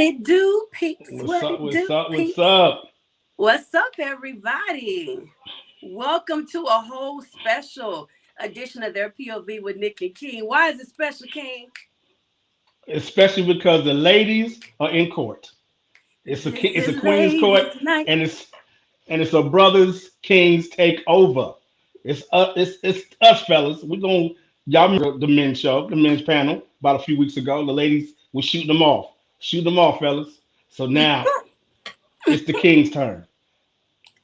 it do, peeps? What's What up? it What's do, up? What's peeps? up? What's up, everybody? Welcome to a whole special edition of their POV with Nick and King. Why is it special, King? Especially because the ladies are in court. This It's a is queen's court, ladies' night. and it's a brothers kings takeover. It's us fellas. We gonna y'all remember the men's show, the men's panel about a few weeks ago. The ladies were shooting them off, fellas. So now it's the king's turn.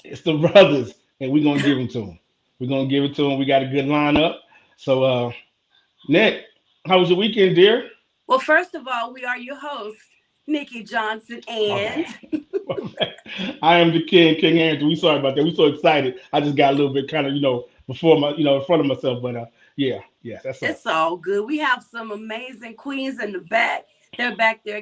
It's the brothers, and we're gonna give them to them. We're gonna give it to them. We got a good lineup. So Nick, how was your weekend, dear? Well, first of all, we are your hosts, Nikki Johnson My and bad. My bad. I am the king, King Andrew. We sorry about that. We so excited. I just got a little bit kind of, before my, in front of myself. But yeah, that's it's us. all good. We have some amazing queens in the back. They're back there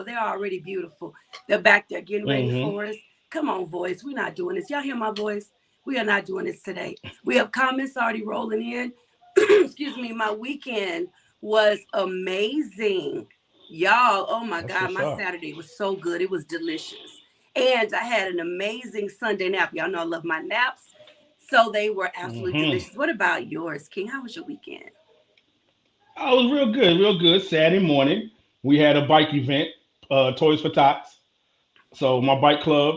they're already beautiful. They're back there getting ready Hmm. for us. Come on, voice. We're not doing this. Y'all hear my voice? We are not doing this today. We have comments already rolling in. Excuse me. My weekend was amazing. Y'all, oh my That's God, what's my up. Saturday was so good. It was delicious. And I had an amazing Sunday nap. Y'all know I love my naps. So they were absolutely Hmm. delicious. What about yours, King? How was your weekend? I was real good, real good. Saturday morning, we had a bike event, Toys for Tots. So my bike club,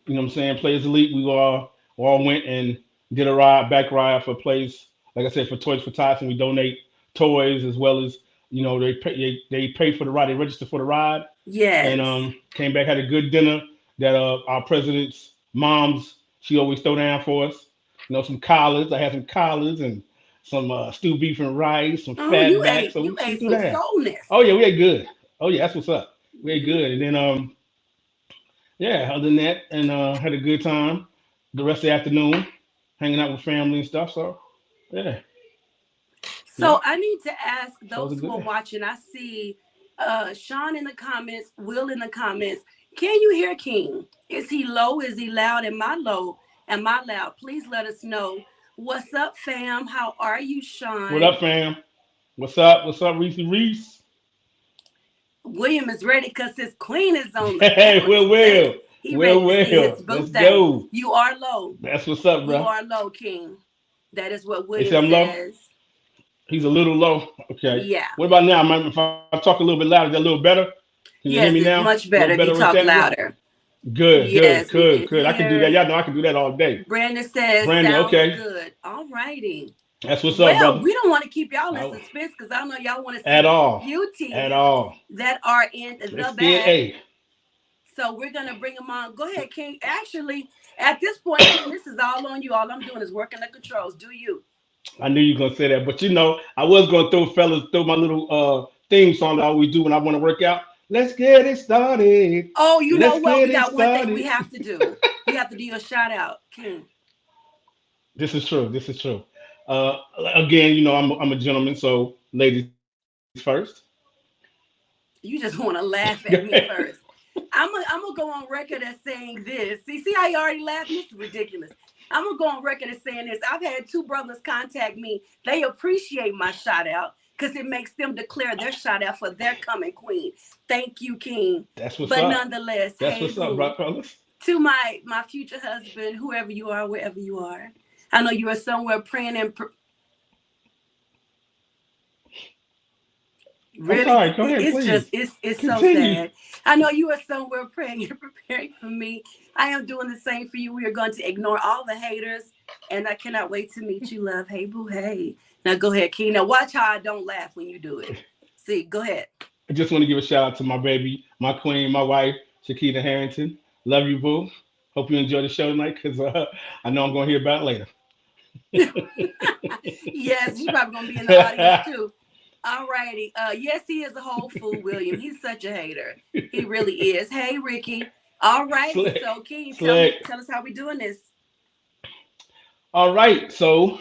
what I'm saying, Players Elite, we all went and did a back ride for Plays, like I said, for Toys for Tots, and we donate toys as well as, they pay for the ride, they register for the ride, and Yes. came back, had a good dinner that our president's mom's, she always throw down for us. Some collards. I had some collards and some stewed beef and rice, some Oh, fat back. So you she ate threw some down. soulness. Oh yeah, we ate good. Oh yeah, that's what's up. We ate Mhm. good, and then yeah, other than that, and had a good time the rest of the afternoon, hanging out with family and stuff. So yeah, So yep. I need to ask So it was those a who good are day. watching. I see Sean in the comments, Will in the comments. Can you hear King? Is he low? Is he loud? Am I low? Am I loud? Please let us know. What's up, fam? How are you, What Sean? up, fam? What's up? What's up, Reese Reese? William is ready because his queen is on the Hey, couch. Will, He Will, ready to see his Will. boo Let's thing. go. You are low. That's what's up, You bro. are low, King. That is what They say William I'm low. says. He's a little low. Okay. Yeah. What about now? If I talk a little bit louder, is that a little better? Can you hear me Yes, now? it's A much little better if better you talk reception? louder. Good, good, Yes, we good, can good. I can do that. hear. Y'all know I can do that all day. Brandon says, Brandon, sounds okay. good. All righty. That's what's up, Well, brother. we don't want to keep y'all in Oh, suspense because I know y'all want to see at these all. At beauties all. that are in the Let's get back. a. So we're going to bring them on. Go ahead, King. Actually, at this point, King, this is all on you. All I'm doing is working the controls. Do you? I knew you were gonna say that, but I was gonna throw my little theme song that I always do when I want to work out. Let's get it started. Oh, you know Let's what? get We it got one thing we started. have to do. We have to do your shout out, King. This is true. This is true. Uh, Again, I'm a gentleman, so ladies first. You just want to laugh at me first. I'm gonna go on record as saying this. See how you already laughing? This is ridiculous. I'm gonna go on record as saying this. I've had two brothers contact me. They appreciate my shout out because it makes them declare their shout out for their coming queen. Thank you, King. That's what's But up. nonetheless, That's hey what's up, boo, right, fellas? to my future husband, whoever you are, wherever you are. I know you are somewhere praying and I'm really sorry. Go ahead, it's just please. it's so Continue. sad. I know you are somewhere praying and preparing for me. I am doing the same for you. We are going to ignore all the haters, and I cannot wait to meet you, love. Hey boo, hey. Now go ahead, Key. Now watch how I don't laugh when you do it. See, go ahead. I just want to give a shout out to my baby, my queen, my wife, Shakita Harrington. Love you, boo. Hope you enjoy the show tonight because I know I'm going to hear about it later. Yes, she's probably gonna be in the audience too. All righty. Yes, he is a whole fool, William. He's such a hater. He really is. Hey, Ricky. All righty. Slick. So, King, Slick. tell us how we doing this. All right. So,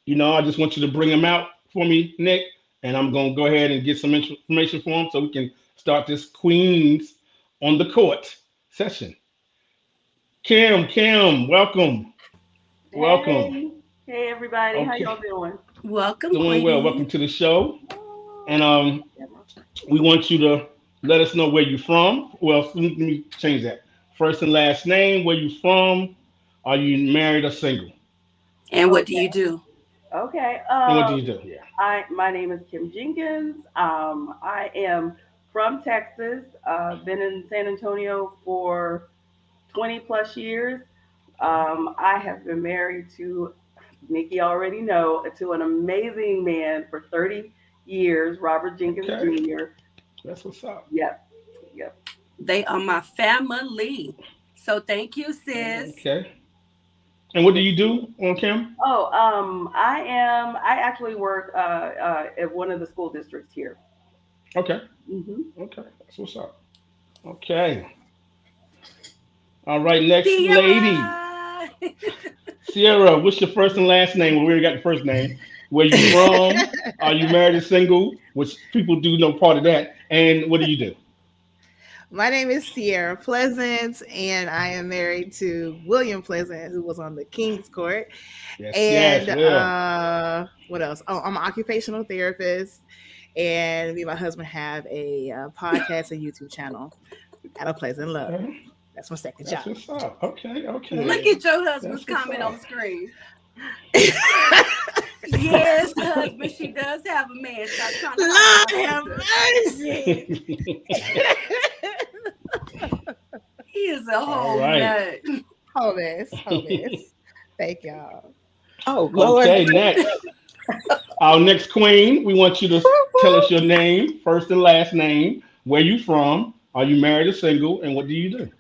I just want you to bring them out for me, Nick. And I'm going to go ahead and get some information for them so we can start this Queens on the Court session. Kim, welcome. Welcome. Hey, hey everybody, how Okay. y'all doing? Welcome, Doing well. Welcome Queen. to the show. And Yeah, we want you to Let us know where you from. Well, let me change that. First and last name, where you from? Are you married or single? And what do Okay. you do? Okay. And what do you do? Yeah. My name is Kim Jenkins. I am from Texas. Been in San Antonio for 20 plus years. I have been married to Nikki already know to an amazing man for 30 years, Robert Jenkins Okay. Jr. That's what's up. Yep. Yep. They are my family. So thank you, sis. Okay. And what do you do on Kim? Oh, I actually work at one of the school districts here. Okay. Hmm. Okay. That's what's up. Okay. All right. Next lady. Sierra. Sierra, what's your first and last name? Well, we already got the first name. Where you from? Are you married or single? Which people do know part of that. And what do you do? My name is Sierra Pleasant, and I am married to William Pleasant, who was on the King's Court. Yes, And yes, Will. what else? Oh, I'm an occupational therapist, and me and my husband have a podcast and YouTube channel at a Pleasant Love. Okay. That's my second That's job. what's up. Okay, okay. Look Yeah. at your husband's That's what's comment on up. the screen. Yes, husband, she does have a man. Stop trying to hide my Lord have sister. mercy. He is a All whole right. nut. Wholeness. Thank y'all. Oh, Lord. Okay, next. Our next queen, we want you to tell us your name, first and last name, where you from, are you married or single, and what do you do?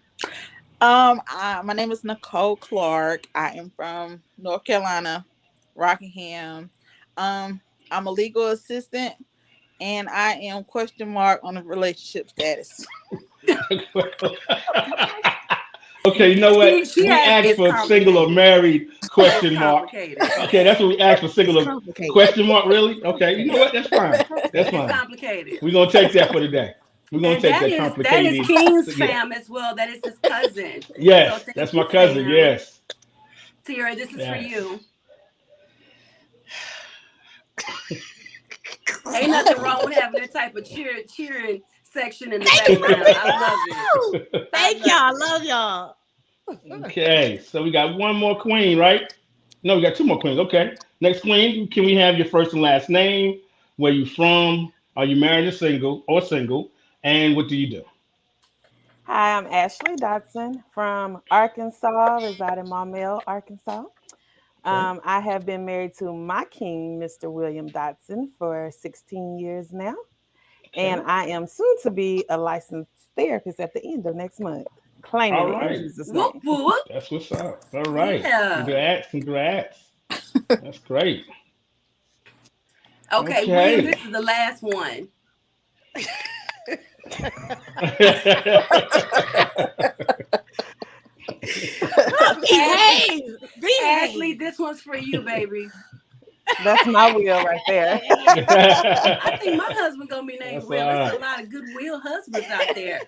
My name is Nicole Clark. I am from North Carolina, Rockingham. Um, I'm a legal assistant, and I am question mark on the relationship status. Okay, you know what? She We has asked it's for single or complicated. married It's question mark. complicated. Okay, that's what we asked for It's single or complicated. question mark. Really? Okay, you know what? That's It's fine. That's complicated. It's fine. complicated. We're gonna take that for today. We're gonna And take that that is complicated. King's Yeah. fam as well. That is his cousin. So Yes, thank that's my you, cousin. fam. Yes. Tierra, this is for Yes. you. Ain't nothing wrong with having that type of cheering section in the Thank you for background. picking I love it. me. I Thank love y'all. it. Love y'all. Okay, so we got one more queen, right? No, we got two more queens. Okay. Next queen, can we have your first and last name? Where you from? Are you married or single? And what do you do? Hi, I'm Ashley Dotson from Arkansas, reside in Maumelle, Arkansas. Okay. I have been married to my king, Mr. William Dotson, for 16 years now, and Okay. I am soon to be a licensed therapist at the end of next month, claiming All it in right. Jesus' Whoop name. whoop. That's what's up. All right. Yeah. Congrats. Congrats. That's great. Okay, William, Okay. this is the last one. Ashley, Behave. Ashley, Behave. this one's for you, baby. That's my will right there. I think my husband gonna be named That's all Will. It's a right. lot of goodwill husbands out there.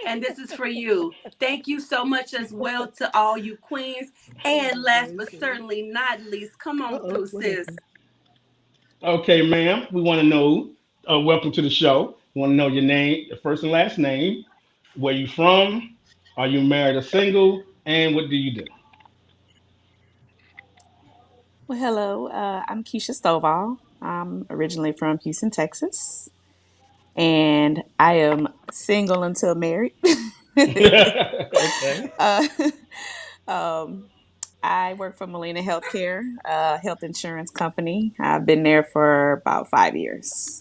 And this is for you. Thank you so much as well to all you queens. And last but certainly not least, come on Uh-oh. through, What sis. happened? Okay, ma'am. We want to know. Welcome to the show. We want to know your name, your first and last name, where you from, are you married or single, and what do you do? Well, hello. I'm Keisha Stovall. I'm originally from Houston, Texas, and I am single until married. Okay. uh, um, I work for Molina Healthcare, a health insurance company. I've been there for about 5 years.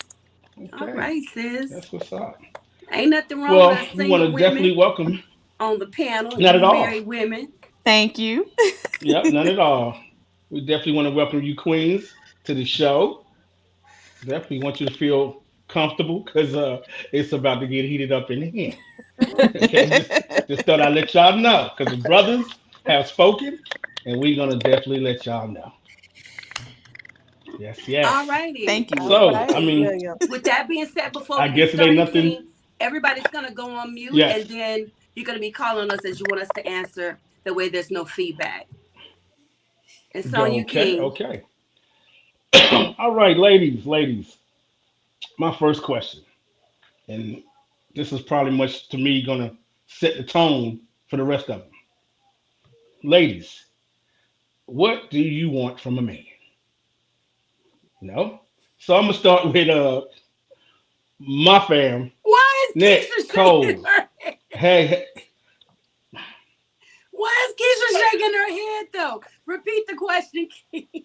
All Okay. right, sis. That's what's up. Ain't nothing wrong with Well, us we want single to definitely women welcome. on the panel and Not at you all. married women. Thank you. Yep, none at all. We definitely want to welcome you, queens, to the show. Definitely want you to feel comfortable because it's about to get heated up in here. Okay, just thought I'd let y'all know because the brothers have spoken, and we're gonna definitely let y'all know. Yes, All yes. righty. Thank you, All William. So, I right, mean, William. With that being said, before I we get guess it ain't started, nothing. King, everybody's gonna go on mute Yes. and then you're gonna be calling us as you want us to answer the way there's no feedback. It's on you, Okay, King. okay. All right, ladies. My first question, and this is probably much to me gonna set the tone for the rest of them. Ladies, what do you want from a man? No. So I'm gonna start with my fam. Why is Nick Keisha shaking Cole. her head? Hey, Why is Keisha shaking her head though? Repeat the question, Keisha.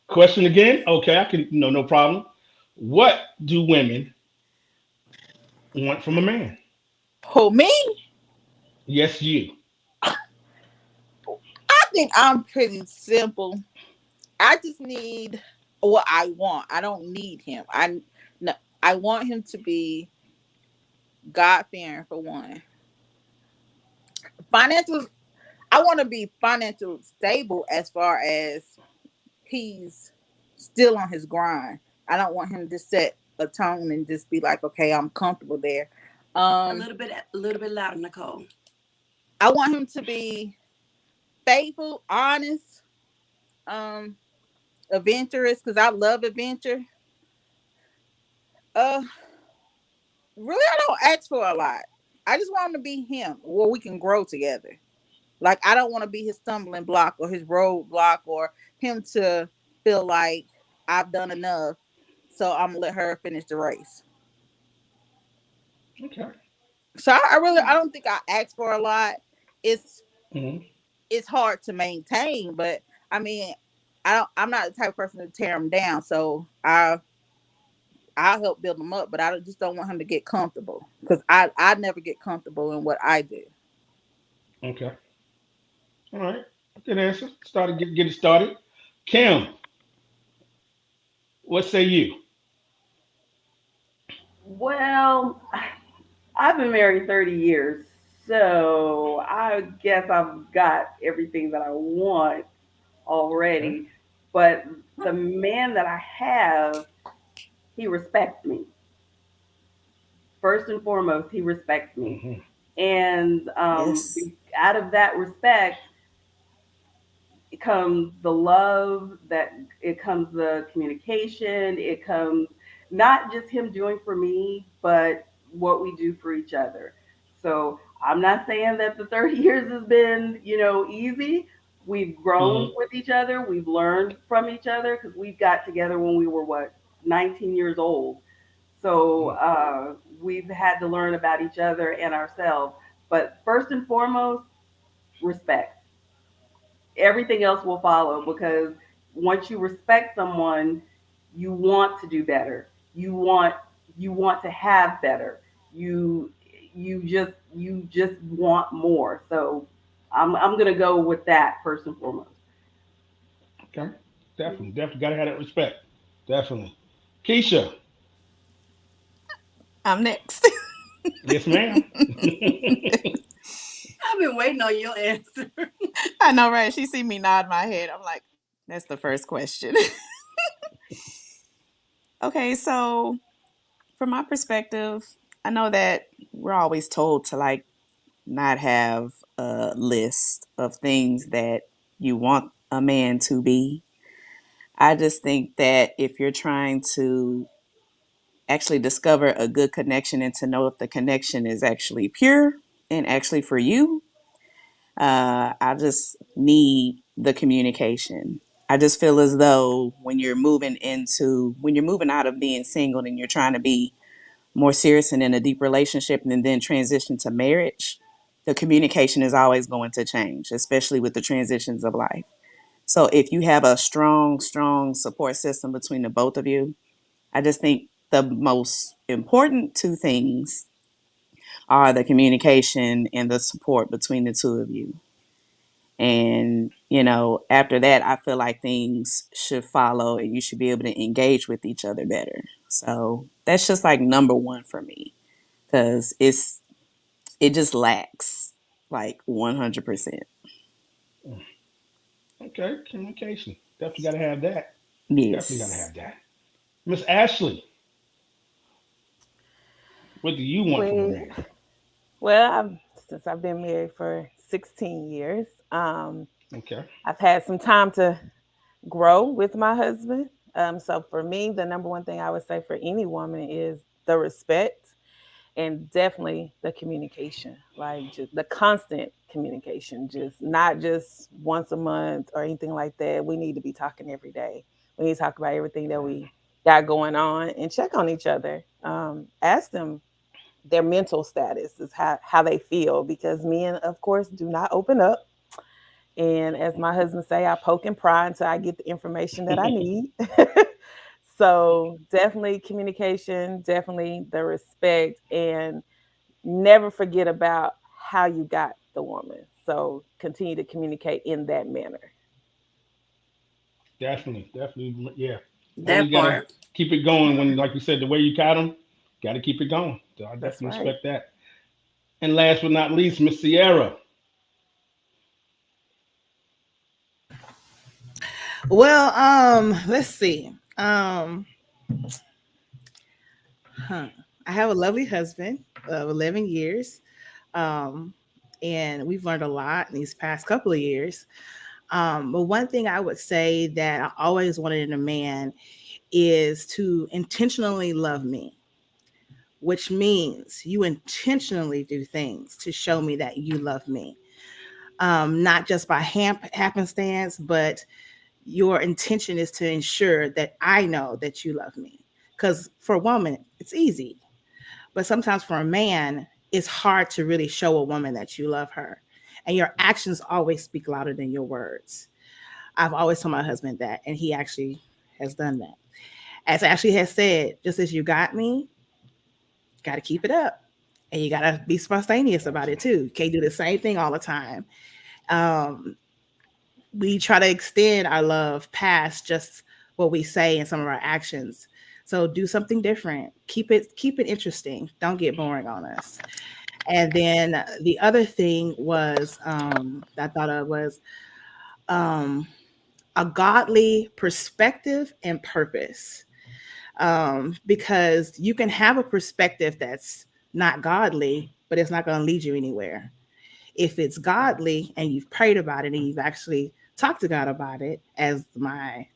question again? Okay, I can no problem. What do women want from a man? Who me? Yes, you. I think I'm pretty simple. I just need what I want. I don't need him. No, I want him to be God fearing for one. Financial. I want to be financial stable as far as he's still on his grind. I don't want him to set a tone and just be like, okay, I'm comfortable there. Um, A little bit louder, Nicole. I want him to be faithful, honest, um, adventurous because I love adventure. Uh, really, I don't ask for a lot. I just want him to be him, where we can grow together. Like I don't want to be his stumbling block or his roadblock or him to feel like I've done enough, so I'm gonna let her finish the race. Okay. So I really I don't think I ask for a lot. It's Hmm. it's hard to maintain, but I mean, I'm not the type of person to tear him down. So I'll help build him up, but just don't want him to get comfortable because I never get comfortable in what I do. Okay. All right. Good answer. Started get it started. Kim, what say you? Well, I've been married 30 years, so I guess I've got everything that I want Okay. already. But the man that I have, he respects me. First and foremost, he respects me. Hmm. And Yes. out of that respect, it comes the love, that it comes the communication, it comes not just him doing for me, but what we do for each other. So I'm not saying that the 30 years has been, easy. We've grown Hmm. with each other, we've learned from each other because we got together when we were what, 19 years old. So we've had to learn about each other and ourselves. But first and foremost, respect. Everything else will follow because once you respect someone, you want to do better. You want to have better. You just want more. So I'm gonna go with that first and foremost. Okay. Definitely gotta have that respect. Definitely. Keisha. I'm next. Yes, ma'am. I've been waiting on your answer. I know, right? She see me nod my head. I'm like, that's the first question. Okay, so from my perspective, I know that we're always told to like not have a list of things that you want a man to be. I just think that if you're trying to actually discover a good connection and to know if the connection is actually pure and actually for you, I just need the communication. I just feel as though when you're moving out of being single and you're trying to be more serious and in a deep relationship and then transition to marriage, the communication is always going to change, especially with the transitions of life. So if you have a strong support system between the both of you, I just think the most important two things are the communication and the support between the two of you. And, after that, I feel like things should follow and you should be able to engage with each other better. So that's just like number one for me because it just lacks like 100%. Okay. Communication. Definitely gotta have that. Definitely gotta Yes. have that. Miss Ashley, what do you want from a We, man? well, since I've been married for 16 years, Okay. I've had some time to grow with my husband. So for me, the number one thing I would say for any woman is the respect. And definitely the communication, like just the constant communication, just not just once a month or anything like that. We need to be talking every day. We need to talk about everything that we got going on and check on each other. Ask them their mental status, is how they feel, because men, of course, do not open up. And as my husband say, I poke and pry until I get the information that I need. So definitely communication, definitely the respect, and never forget about how you got the woman. So continue to communicate in that manner. Definitely, definitely, yeah. That Always gotta part. keep it going when, like you said, the way you caught them, gotta keep it going. So I That's definitely right. respect that. And last but not least, Miss Sierra. Well, let's see. Huh. I have a lovely husband of 11 years. Um, and we've learned a lot in these past couple of years. But one thing I would say that I always wanted in a man is to intentionally love me, which means you intentionally do things to show me that you love me. Not just by happenstance, but your intention is to ensure that I know that you love me. Because for a woman, it's easy. But sometimes for a man, it's hard to really show a woman that you love her. And your actions always speak louder than your words. I've always told my husband that, and he actually has done that. As Ashley has said, just as you got me, got to keep it up. And you got to be spontaneous about it too. You can't do the same thing all the time. Um, we try to extend our love past just what we say and some of our actions. So do something different. Keep it interesting. Don't get boring on us. And then the other thing was that I thought of was um, a godly perspective and purpose. Because you can have a perspective that's not godly, but it's not going to lead you anywhere. If it's godly and you've prayed about it and you've actually talked to God about it, as my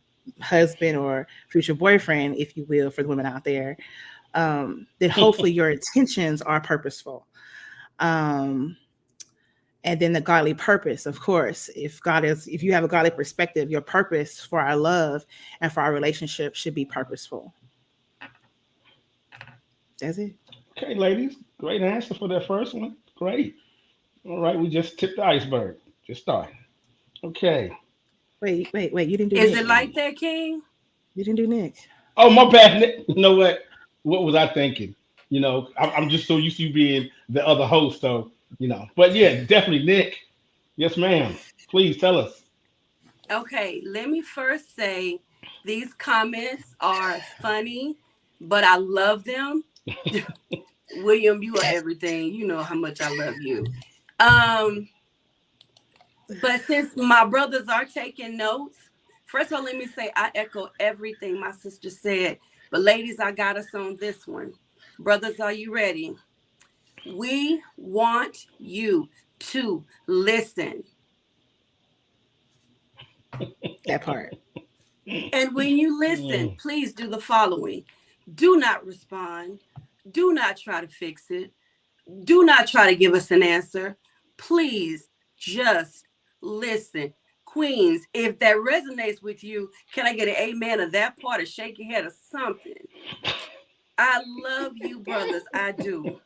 husband or future boyfriend, if you will, for the women out there, then hopefully your intentions are purposeful. Um, and then the godly purpose, of course, if you have a godly perspective, your purpose for our love and for our relationship should be purposeful. That's it. Okay, ladies, great answer for that first one. Great. All right, we just tipped the iceberg. Just starting. Okay. Wait. You didn't do Is Nick. it like that, King? You didn't do Nick. Oh, my bad, Nick. You know what? What was I thinking? I'm just so used to you being the other host, so But yeah, definitely, Nick. Yes, ma'am. Please tell us. Okay, let me first say these comments are funny, but I love them. William, you are everything. You know how much I love you. Um, but since my brothers are taking notes, first of all, let me say I echo everything my sister said. But ladies, I got us on this one. Brothers, are you ready? We want you to listen. That part. And when you listen, Mm. please do the following: do not respond, do not try to fix it, do not try to give us an answer. Please just listen. Queens, if that resonates with you, can I get an amen of that part, or shake your head or something? I love you, brothers. I do.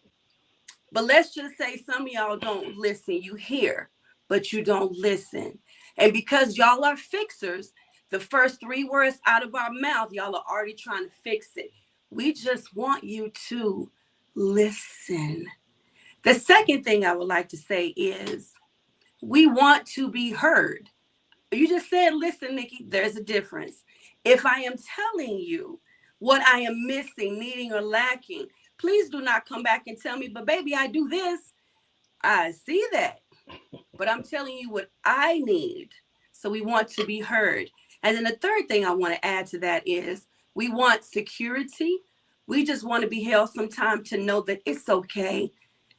But let's just say some of y'all don't listen. You hear, but you don't listen. And because y'all are fixers, the first three words out of our mouth, y'all are already trying to fix it. We just want you to listen. The second thing I would like to say is we want to be heard. You just said, listen, Nikki, there's a difference. If I am telling you what I am missing, needing, or lacking, please do not come back and tell me, but baby, I do this. I see that, but I'm telling you what I need. So we want to be heard. And then the third thing I want to add to that is we want security. We just want to be held some time to know that it's okay.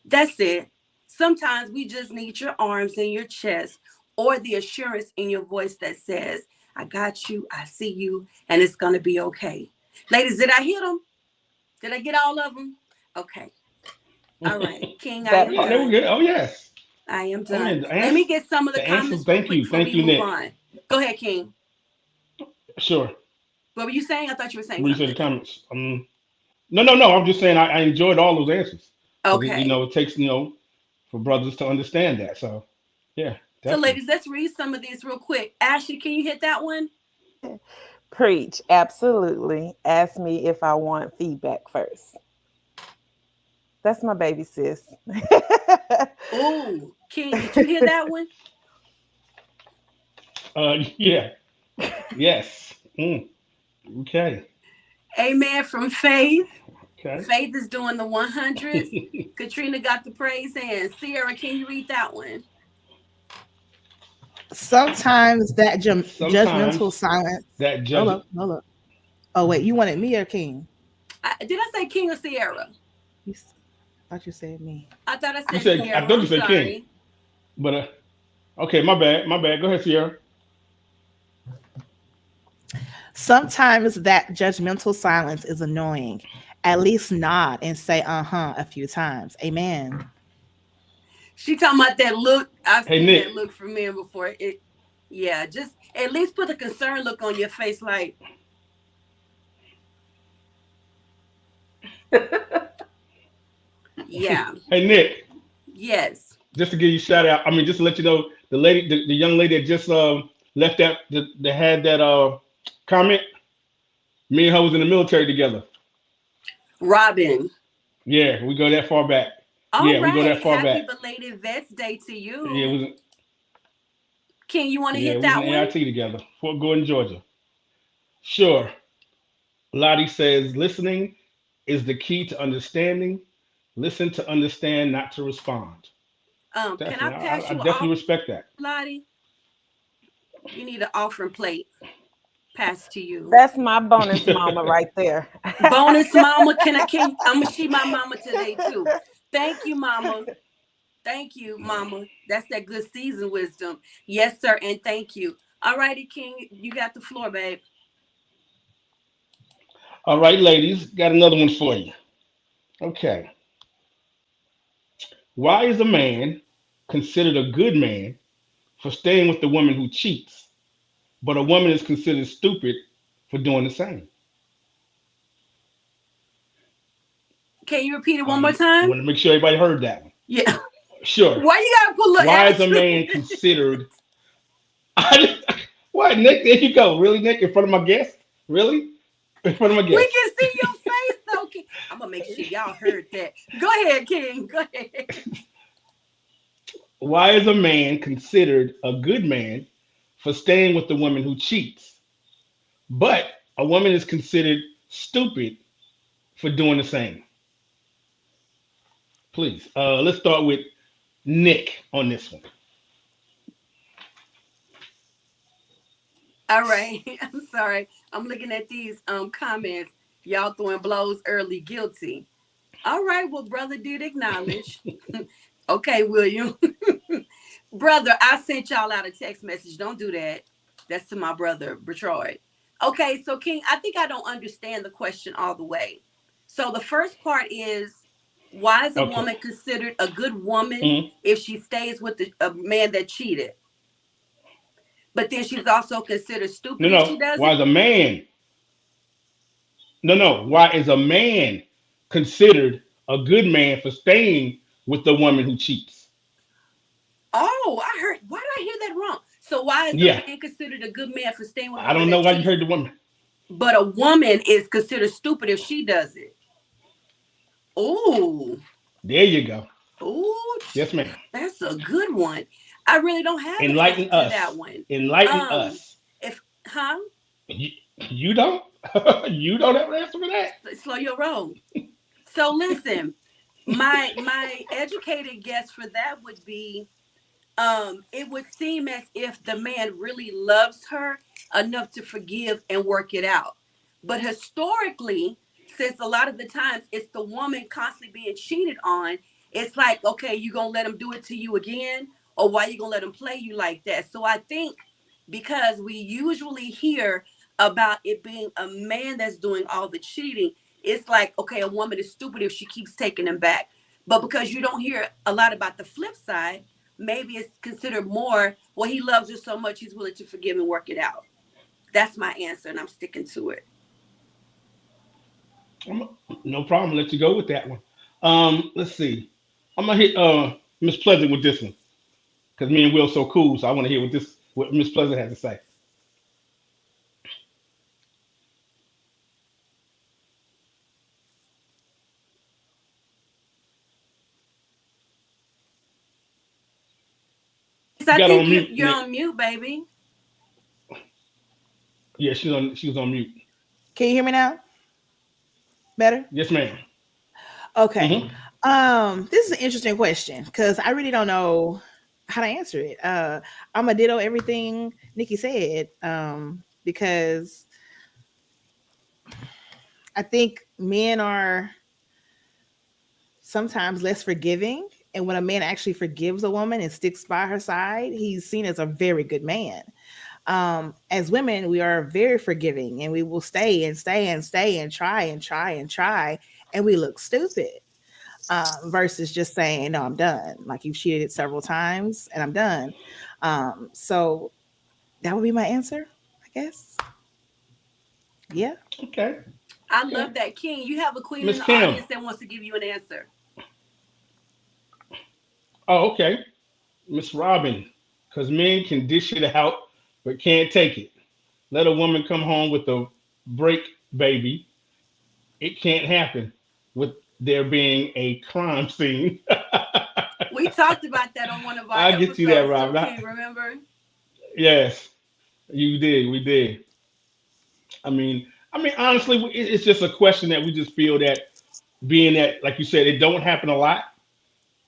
That's it. Sometimes we just need your arms in your chest or the assurance in your voice that says, I got you, I see you, and it's going to be okay. Ladies, did I hit them? Did I get all of them? Okay. All right, King, I That am Yeah, they part. were done. good. Oh yes. I am I done. mean Let me get some of the the answers. comments real Thank quick you, before thank we you, move Nick. on. Go ahead, King. Sure. What were you saying? I thought you were saying Read the something. comments. No, no, no. I'm just saying I enjoyed all those answers because Okay. it takes for brothers to understand that. So yeah, So, definitely. ladies, let's read some of these real quick. Ashley, can you hit that one? Preach. Absolutely. Ask me if I want feedback first. That's my baby sis. Oh, King, did you hear that one? Yeah. Yes. Okay. Amen from Faith. Okay. Faith is doing the 100s. Katrina got the praise hands. Sierra, can you read that one? Sometimes that judgmental Sometimes silence. that Hold judge. up, hold up. Oh wait, you wanted me or King? Did I say King or Sierra? You thought you said me. I thought I You said said I Sierra. thought I'm you said King, sorry. but okay, my bad, my bad. Go ahead, Sierra. Sometimes that judgmental silence is annoying. At least nod and say uh-huh a few times. Amen. She talking about that look. I've Hey seen that Nick. look from men before. Yeah, just at least put a concerned look on your face, like, yeah, Hey Nick. yes. Just to give you a shout out. I mean, just to let you know, the young lady that just left that had that comment. Me and her was in the military together. Robin. Yeah, we go that far back. All Yeah, we go that right. far Happy back. belated Vets Day to Yeah, you. King, you want to hit we was in that one? AIT together, Fort Gordon, Georgia. Sure. Lottie says listening is the key to understanding. Listen to understand, not to respond. Can I Definitely, pass I you an definitely offering, respect that. Lottie? You need an offering plate passed to you. That's my bonus mama right there. Bonus mama, I'm gonna see my mama today too. Thank you, mama. Thank you, mama. That's that good season wisdom. Yes, sir, and thank you. All righty, King, you got the floor, babe. All right, ladies, got another one for you. Okay. Why is a man considered a good man for staying with the woman who cheats, but a woman is considered stupid for doing the same? Can you repeat it one more I time? want to make sure everybody heard that one. Yeah. Sure. Why you gotta put a little Why is a man attitude? considered? What, Nick? There you go. Really, Nick? In front of my guest? Really? In front of my We guest? can see your face though, King. I'm gonna make sure y'all heard that. Go ahead, King. Go ahead. Why is a man considered a good man for staying with the woman who cheats, but a woman is considered stupid for doing the same? Please. Let's start with Nick on this one. All right. I'm sorry. I'm looking at these comments. Y'all throwing blows early, guilty. All right, well, brother did acknowledge. Okay, William. Brother, I sent y'all out a text message. Don't do that. That's to my brother, Bertroid. Okay, so King, I think I don't understand the question all the way. So the first part is, why is a Okay. woman considered a good woman Mhm. if she stays with a man that cheated? But then she's also considered No, stupid if she no. Why doesn't? is a man? No, no. Why is a man considered a good man for staying with the woman who cheats? Oh, I heard. Why did I hear that wrong? So why is a Yeah. man considered a good man for staying with a I woman don't know that why you cheats, heard the woman. but a woman is considered stupid if she does it? Oh, There you go. oh, Yes, ma'am. that's a good one. I really don't have an answer Enlighten to that us. one. Enlighten Um, us. if huh? You, you don't? You don't have an answer for that? Slow your roll. So listen, my educated guess for that would be it would seem as if the man really loves her enough to forgive and work it out. But historically, since a lot of the times it's the woman constantly being cheated on, it's like, okay, you gonna let him do it to you again, or why you gonna let him play you like that? So I think because we usually hear about it being a man that's doing all the cheating, it's like, okay, a woman is stupid if she keeps taking him back. But because you don't hear a lot about the flip side, maybe it's considered more, well, he loves her so much he's willing to forgive and work it out. That's my answer, and I'm sticking to it. I'm, no problem. Let you go with that one. Let's see. I'm gonna hit Miss Pleasant with this one because me and Will so cool. So I want to hear what Miss Pleasant has to say. So You I got think on mute, you're Nick. on mute, baby. Yeah, she was on mute. Can you hear me now? Better? Yes, ma'am. Okay. Hmm. This is an interesting question because I really don't know how to answer it. I'm a ditto everything Nikki said. Because I think men are sometimes less forgiving. And when a man actually forgives a woman and sticks by her side, he's seen as a very good man. As women, we are very forgiving and we will stay and stay and stay and try and try and try, and we look stupid. Versus just saying, no, I'm done. Like you've cheated several times and I'm done. So that would be my answer, I guess. Yeah. Okay. I Okay. love that. King, you have a queen in Miss the Kim. audience that wants to give you an answer. Oh, okay. Miss Robin. Because men can dish it out, but can't take it. Let a woman come home with a break baby. It can't happen with there being a crime scene. We talked about that on one of our I'll get you that, episodes too, Robin. King, remember? Yes, you did. We did. I mean, honestly, it's just a question that we just feel that being that, like you said, it don't happen a lot.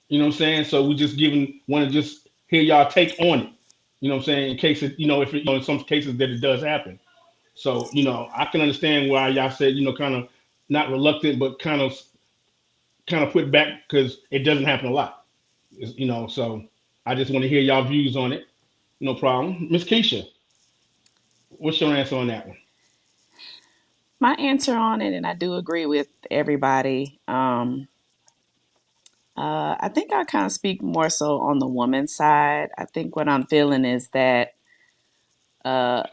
You know what I'm saying? So we just giving want to just hear y'all take on it. You know what I'm saying? In case it, if it, in some cases that it does happen. So I can understand why y'all said kind of not reluctant, but kind of put back because it doesn't happen a lot. So I just want to hear y'all views on it. No problem, Miss Keisha. What's your answer on that one? My answer on it, and I do agree with everybody. I think I kind of speak more so on the woman's side. I think what I'm feeling is that uh,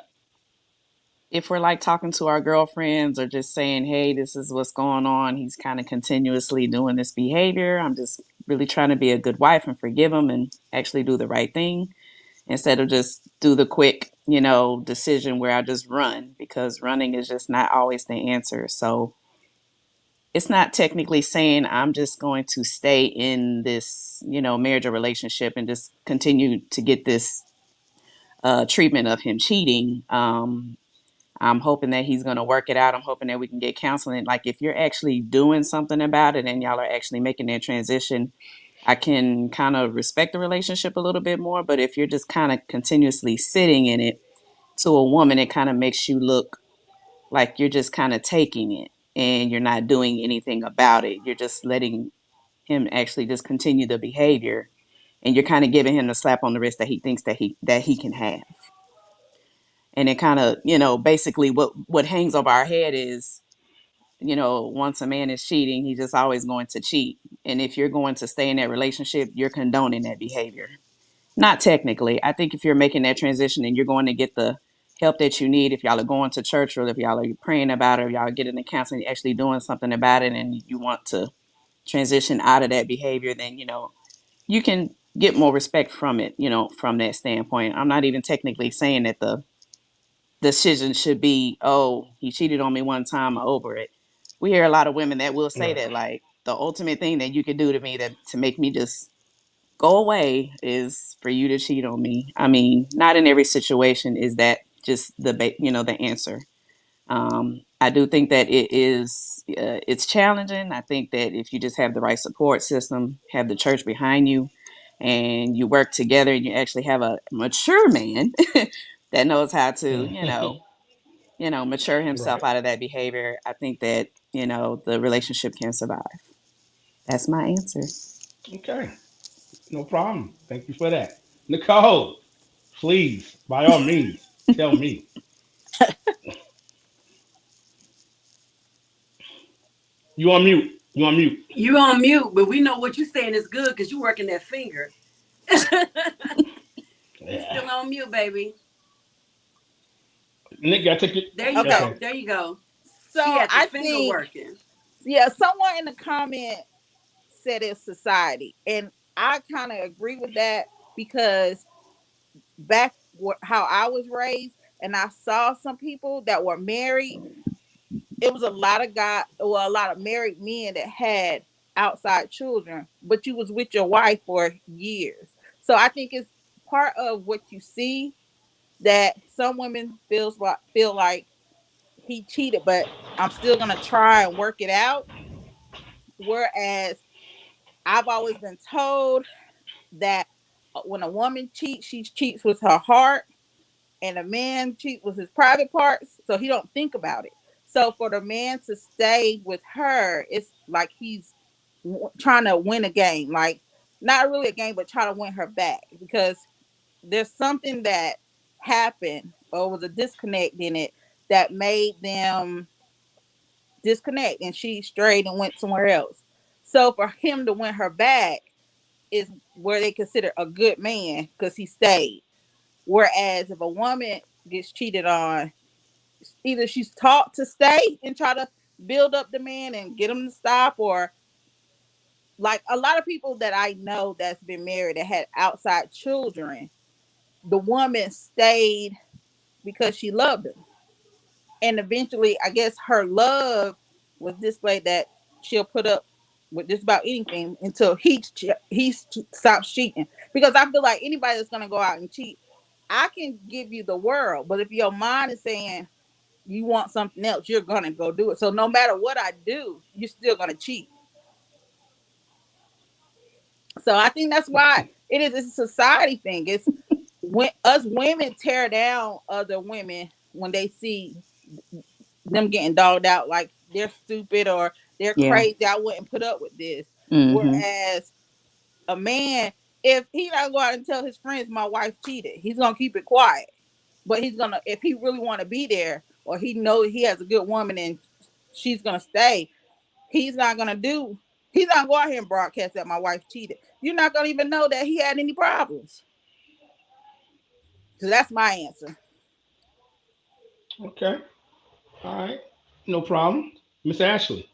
if we're like talking to our girlfriends or just saying, hey, this is what's going on, he's kind of continuously doing this behavior. I'm just really trying to be a good wife and forgive him and actually do the right thing instead of just do the quick, decision where I just run because running is just not always the answer. So it's not technically saying I'm just going to stay in this, marriage or relationship and just continue to get this treatment of him cheating. I'm hoping that he's going to work it out. I'm hoping that we can get counseling. Like if you're actually doing something about it and y'all are actually making that transition, I can kind of respect the relationship a little bit more. But if you're just kind of continuously sitting in it to a woman, it kind of makes you look like you're just kind of taking it and you're not doing anything about it. You're just letting him actually just continue the behavior and you're kind of giving him the slap on the wrist that he thinks that he can have. And it kind of, basically what hangs over our head is, once a man is cheating, he's just always going to cheat. And if you're going to stay in that relationship, you're condoning that behavior. Not technically. I think if you're making that transition and you're going to get the help that you need, if y'all are going to church or if y'all are praying about it, or y'all are getting the counseling, actually doing something about it, and you want to transition out of that behavior, then, you can get more respect from it, from that standpoint. I'm not even technically saying that the decision should be, oh, he cheated on me one time, I'm over it. We hear a lot of women that will say Right. that, like, the ultimate thing that you could do to me to make me just go away is for you to cheat on me. I mean, not in every situation is that just the answer. I do think that it's challenging. I think that if you just have the right support system, have the church behind you, and you work together, and you actually have a mature man that knows how to, mature himself Right. out of that behavior, I think that the relationship can survive. That's my answer. Okay. No problem. Thank you for that, Nicole. Please, by all means, tell me. You on mute? You on mute? You on mute, but we know what you saying is good because you working that finger. You Yeah. still on mute, baby. Nick, gotta take it. There you Okay. go. Okay. There you go. So She had the I finger think, working. yeah, someone in the comment said it's society. And I kind of agree with that because back how I was raised and I saw some people that were married, it was a lot of a lot of married men that had outside children, but you was with your wife for years. So I think it's part of what you see that some women feel like he cheated, but I'm still gonna try and work it out. Whereas I've always been told that when a woman cheats, she cheats with her heart, and a man cheats with his private parts, so he don't think about it. So for the man to stay with her, it's like he's trying to win a game, like not really a game, but try to win her back because there's something that happened or was a disconnect in it that made them disconnect, and she strayed and went somewhere else. So for him to win her back is where they consider a good man because he stayed. Whereas if a woman gets cheated on, either she's taught to stay and try to build up the man and get him to stop, or like a lot of people that I know that's been married that had outside children, the woman stayed because she loved him. And eventually, I guess her love was displayed that she'll put up with just about anything until he stops cheating. Because I feel like anybody that's gonna go out and cheat, I can give you the world, but if your mind is saying you want something else, you're gonna go do it. So no matter what I do, you're still gonna cheat. So I think that's why it's a society thing. It's when us women tear down other women when they see them getting dogged out like they're stupid or they're Yeah. crazy. I wouldn't put up with this. Mm-hmm. Whereas a man, if he not go out and tell his friends my wife cheated, he's gonna keep it quiet. But he's gonna, if he really want to be there, or he know he has a good woman and she's gonna stay, he's not gonna do. He's not go out here and broadcast that my wife cheated. You're not gonna even know that he had any problems. So that's my answer. Okay. All right. No problem. Miss Ashley.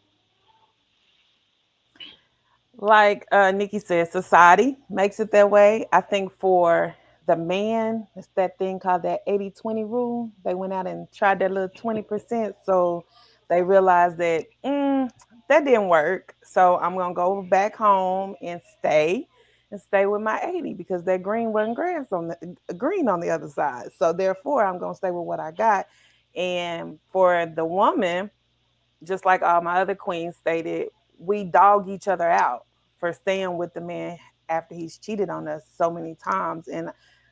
Like Nikki said, society makes it that way. I think for the man, it's that thing called that 80-20 rule. They went out and tried that little 20%. So they realized that that didn't work. So I'm going to go back home and stay with my 80 because that green wasn't grass on the green on the other side. So therefore, I'm going to stay with what I got. And for the woman, just like all my other queens stated, we dog each other out for staying with the man after he's cheated on us so many times. And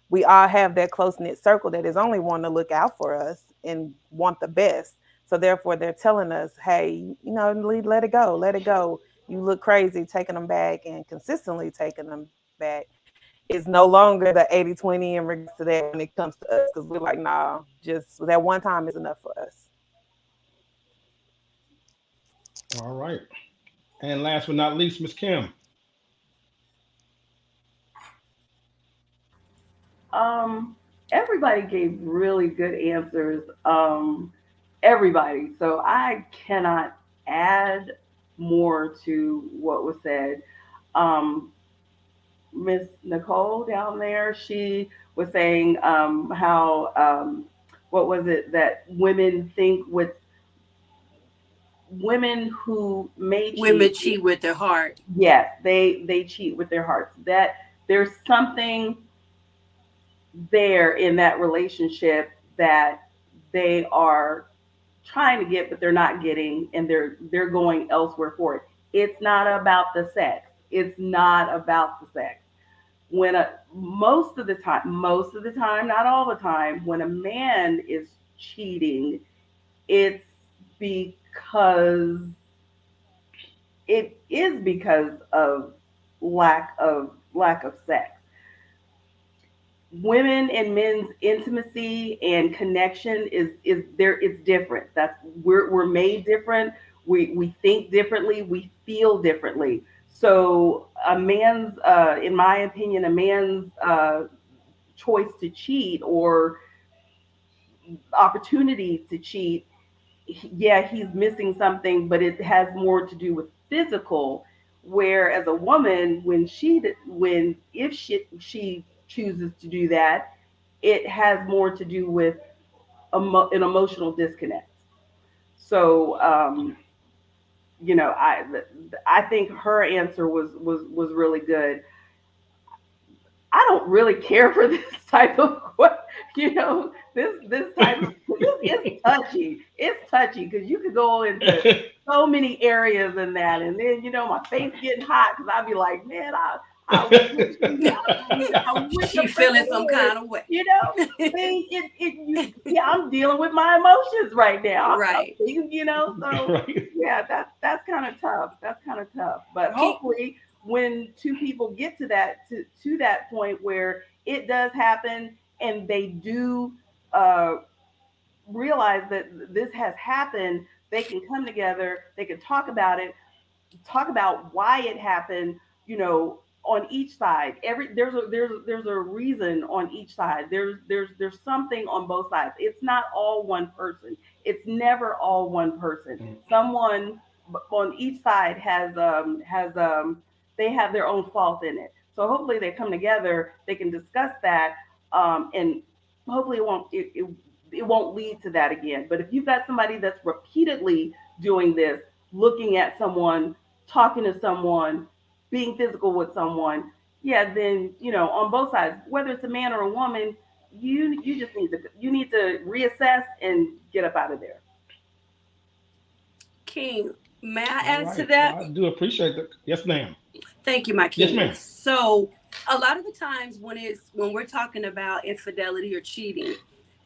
we all have that close knit circle that is only wanting to look out for us and want the best. So therefore, they're telling us, hey, let it go, let it go. You look crazy taking them back and consistently taking them back. It's no longer the 80-20 in regards to that when it comes to us because we're like, nah, just that one time is enough for us. All right. And last but not least, Miss Kim. Everybody gave really good answers. Everybody. So I cannot add more to what was said. Um, Miss Nicole down there, she was saying how what was it that women think with women who may cheat. Women cheat with their heart. Yes, they cheat with their hearts. That there's something there in that relationship that they are trying to get but they're not getting, and they're going elsewhere for it. It's not about the sex. It's not about the sex. When a most of the time, not all the time, when a man is cheating, it's because because of lack of sex. Women and men's intimacy and connection is there. It's different. That's we're made different. We think differently, we feel differently. So a man's, in my opinion, a man's choice to cheat or opportunity to cheat, yeah, he's missing something, but it has more to do with physical. Whereas a woman, when if she chooses to do that, it has more to do with an emotional disconnect. So, I think her answer was really good. I don't really care for this type of, this type of, this is touchy. It's touchy because you could go into so many areas in that, and then my face getting hot because I'd be like, man, I wish a She person feeling some would, kind of way. See, I'm dealing with my emotions right now. Right. So Right. yeah, that's kind of tough. That's kind of tough. But Keep, hopefully, when two people get to that point where it does happen and they do uh, realize that this has happened, they can come together. They can talk about why it happened, on each side. There's a reason on each side. There's something on both sides. It's not all one person. It's never all one person. Someone on each side has they have their own fault in it. So hopefully they come together, they can discuss that, and hopefully it won't lead to that again. But if you've got somebody that's repeatedly doing this, looking at someone, talking to someone, being physical with someone, yeah, then on both sides, whether it's a man or a woman, you just need to reassess and get up out of there. King, may I All add to right. that? Well, I do appreciate that. Yes, ma'am. Thank you, my Yes, king. ma'am. So a lot of the times when we're talking about infidelity or cheating,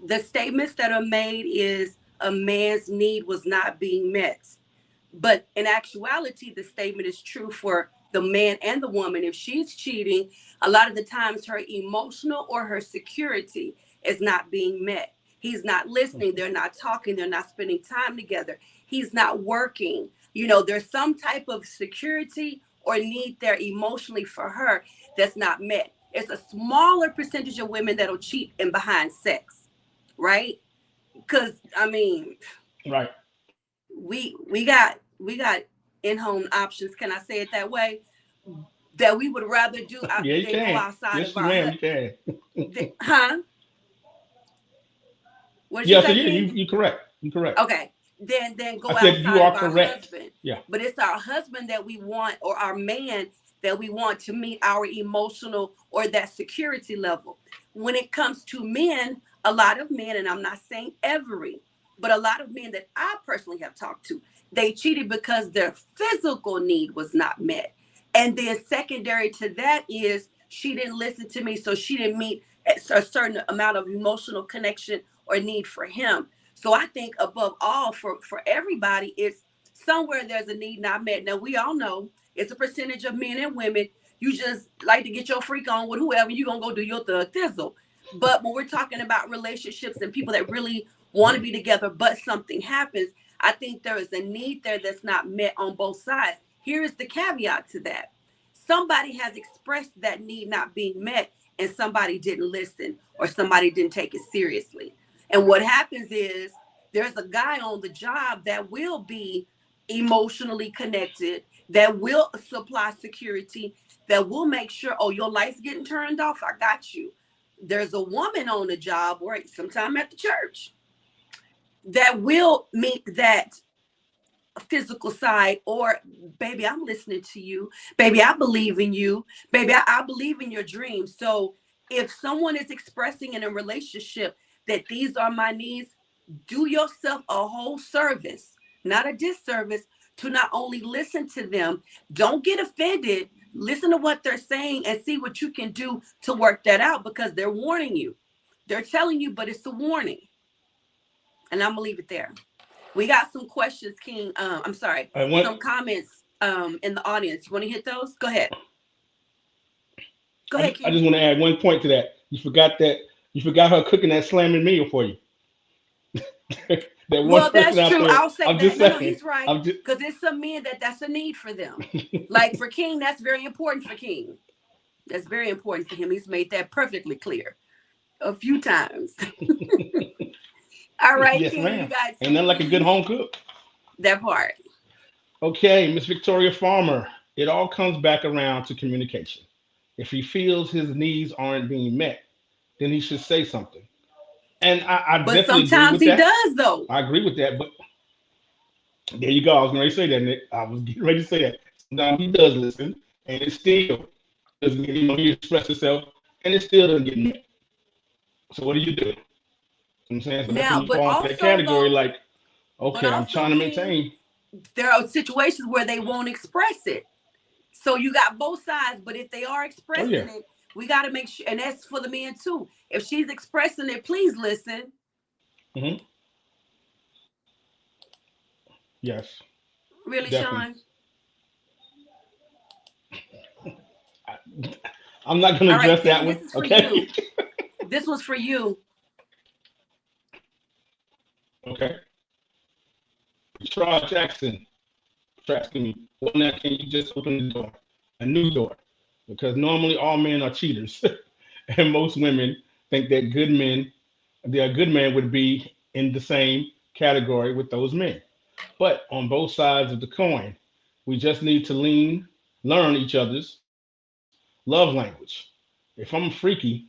the statements that are made is a man's need was not being met. But in actuality, the statement is true for the man and the woman. If she's cheating, a lot of the times her emotional or her security is not being met. He's not listening. They're not talking. They're not spending time together. He's not working. There's some type of security or need there emotionally for her that's not met. It's a smaller percentage of women that'll cheat in behind sex, right? Because Right. we got in-home options. Can I say it that way? That we would rather do Yeah, you than go can. outside of Yes, our ma'am, hut. you can. Huh? What did you Yeah, so say, yeah, King? you correct. You correct. Okay. Then I go said you outside are of our correct. husband. Yeah. But it's our husband that we want, or our man that we want to meet our emotional or that security level. When it comes to men, a lot of men, and I'm not saying every, but a lot of men that I personally have talked to, they cheated because their physical need was not met. And then secondary to that is she didn't listen to me, so she didn't meet a certain amount of emotional connection or need for him. So I think above all, for everybody, it's somewhere there's a need not met. Now we all know it's a percentage of men and women. You just like to get your freak on with whoever you gonna go do your thug thizzle. But when we're talking about relationships and people that really want to be together, but something happens, I think there is a need there that's not met on both sides. Here is the caveat to that. Somebody has expressed that need not being met, and somebody didn't listen or somebody didn't take it seriously. And what happens is there's a guy on the job that will be emotionally connected, that will supply security, that will make sure, oh, your lights getting turned off. I got you. There's a woman on the job, or sometime at the church, that will meet that physical side, or baby, I'm listening to you, baby, I believe in you, baby, I believe in your dreams. So if someone is expressing in a relationship that these are my needs, do yourself a whole service, not a disservice, to not only listen to them, don't get offended, listen to what they're saying and see what you can do to work that out, because they're warning you, they're telling you, but it's a warning. And I'm gonna leave it there. We got some questions, King. I'm sorry, I went. some comments in the audience. You want to hit those? Go ahead. Go ahead, I King. just want to add one point to that. You forgot her cooking that slamming meal for you. that one Well, person that's out true. there. I'll say I'm that. just No, no, saying. he's right. I'm just. Because it's some men that's a need for them. Like for King, that's very important for King. That's very important for him. He's made that perfectly clear a few times. All right, Yes, King, you ma'am. got Ain't two, nothing like a good please. home cook. That part. Okay, Miss Victoria Farmer. It all comes back around to communication. If he feels his needs aren't being met, then he should say something. And I But definitely agree sometimes with he that. does, though. I agree with that. But there you go. I was going to say that, Nick. I was getting ready to say that. Sometimes he does listen, and it still doesn't get, he expresses himself, and it still doesn't get met. So what do you do? You know what I'm saying? So that's when Now, you fall into that category like, but okay, I'm also, trying to King, maintain. there are situations where they won't express it. So you got both sides, but if they are Oh, yeah. expressing it, we got to make sure, and that's for the men too. If she's expressing it, please listen. Hmm. Yes, Really, definitely. Sean? I, I'm not going to All right, address that King, one. this is for Okay. you. This was for you. Okay. Charles Jackson asking me, well, now can you just open the door, a new door? Because normally all men are cheaters, and most women think that a good man would be in the same category with those men. But on both sides of the coin, we just need to learn each other's love language. If I'm freaky,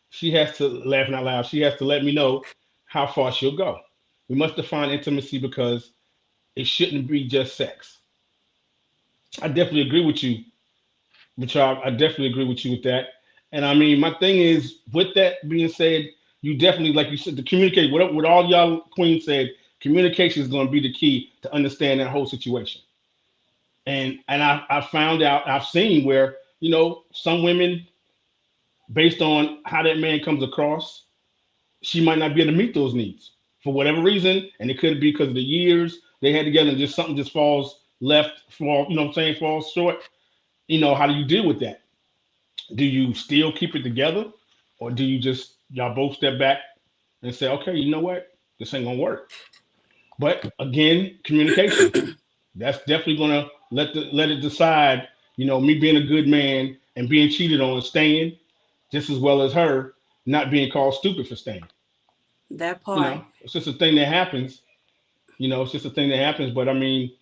she has to, laughing out loud, she has to let me know how far she'll go. We must define intimacy because it shouldn't be just sex. I definitely agree with you, Richard. I definitely agree with you with that. And I mean, my thing is, with that being said, you definitely, like you said, to communicate. What all y'all queens said, communication is going to be the key to understand that whole situation. And I found out, I've seen where some women, based on how that man comes across, she might not be able to meet those needs for whatever reason, and it could be because of the years they had together, and just something just falls left, fall, what I'm saying, falls short. How do you deal with that? Do you still keep it together, or do you just y'all both step back and say, okay, you know what, this ain't gonna work? But again, communication. That's definitely gonna let it decide. Me being a good man and being cheated on and staying, just as well as her not being called stupid for staying. That part. It's just a thing that happens. It's just a thing that happens. But I mean,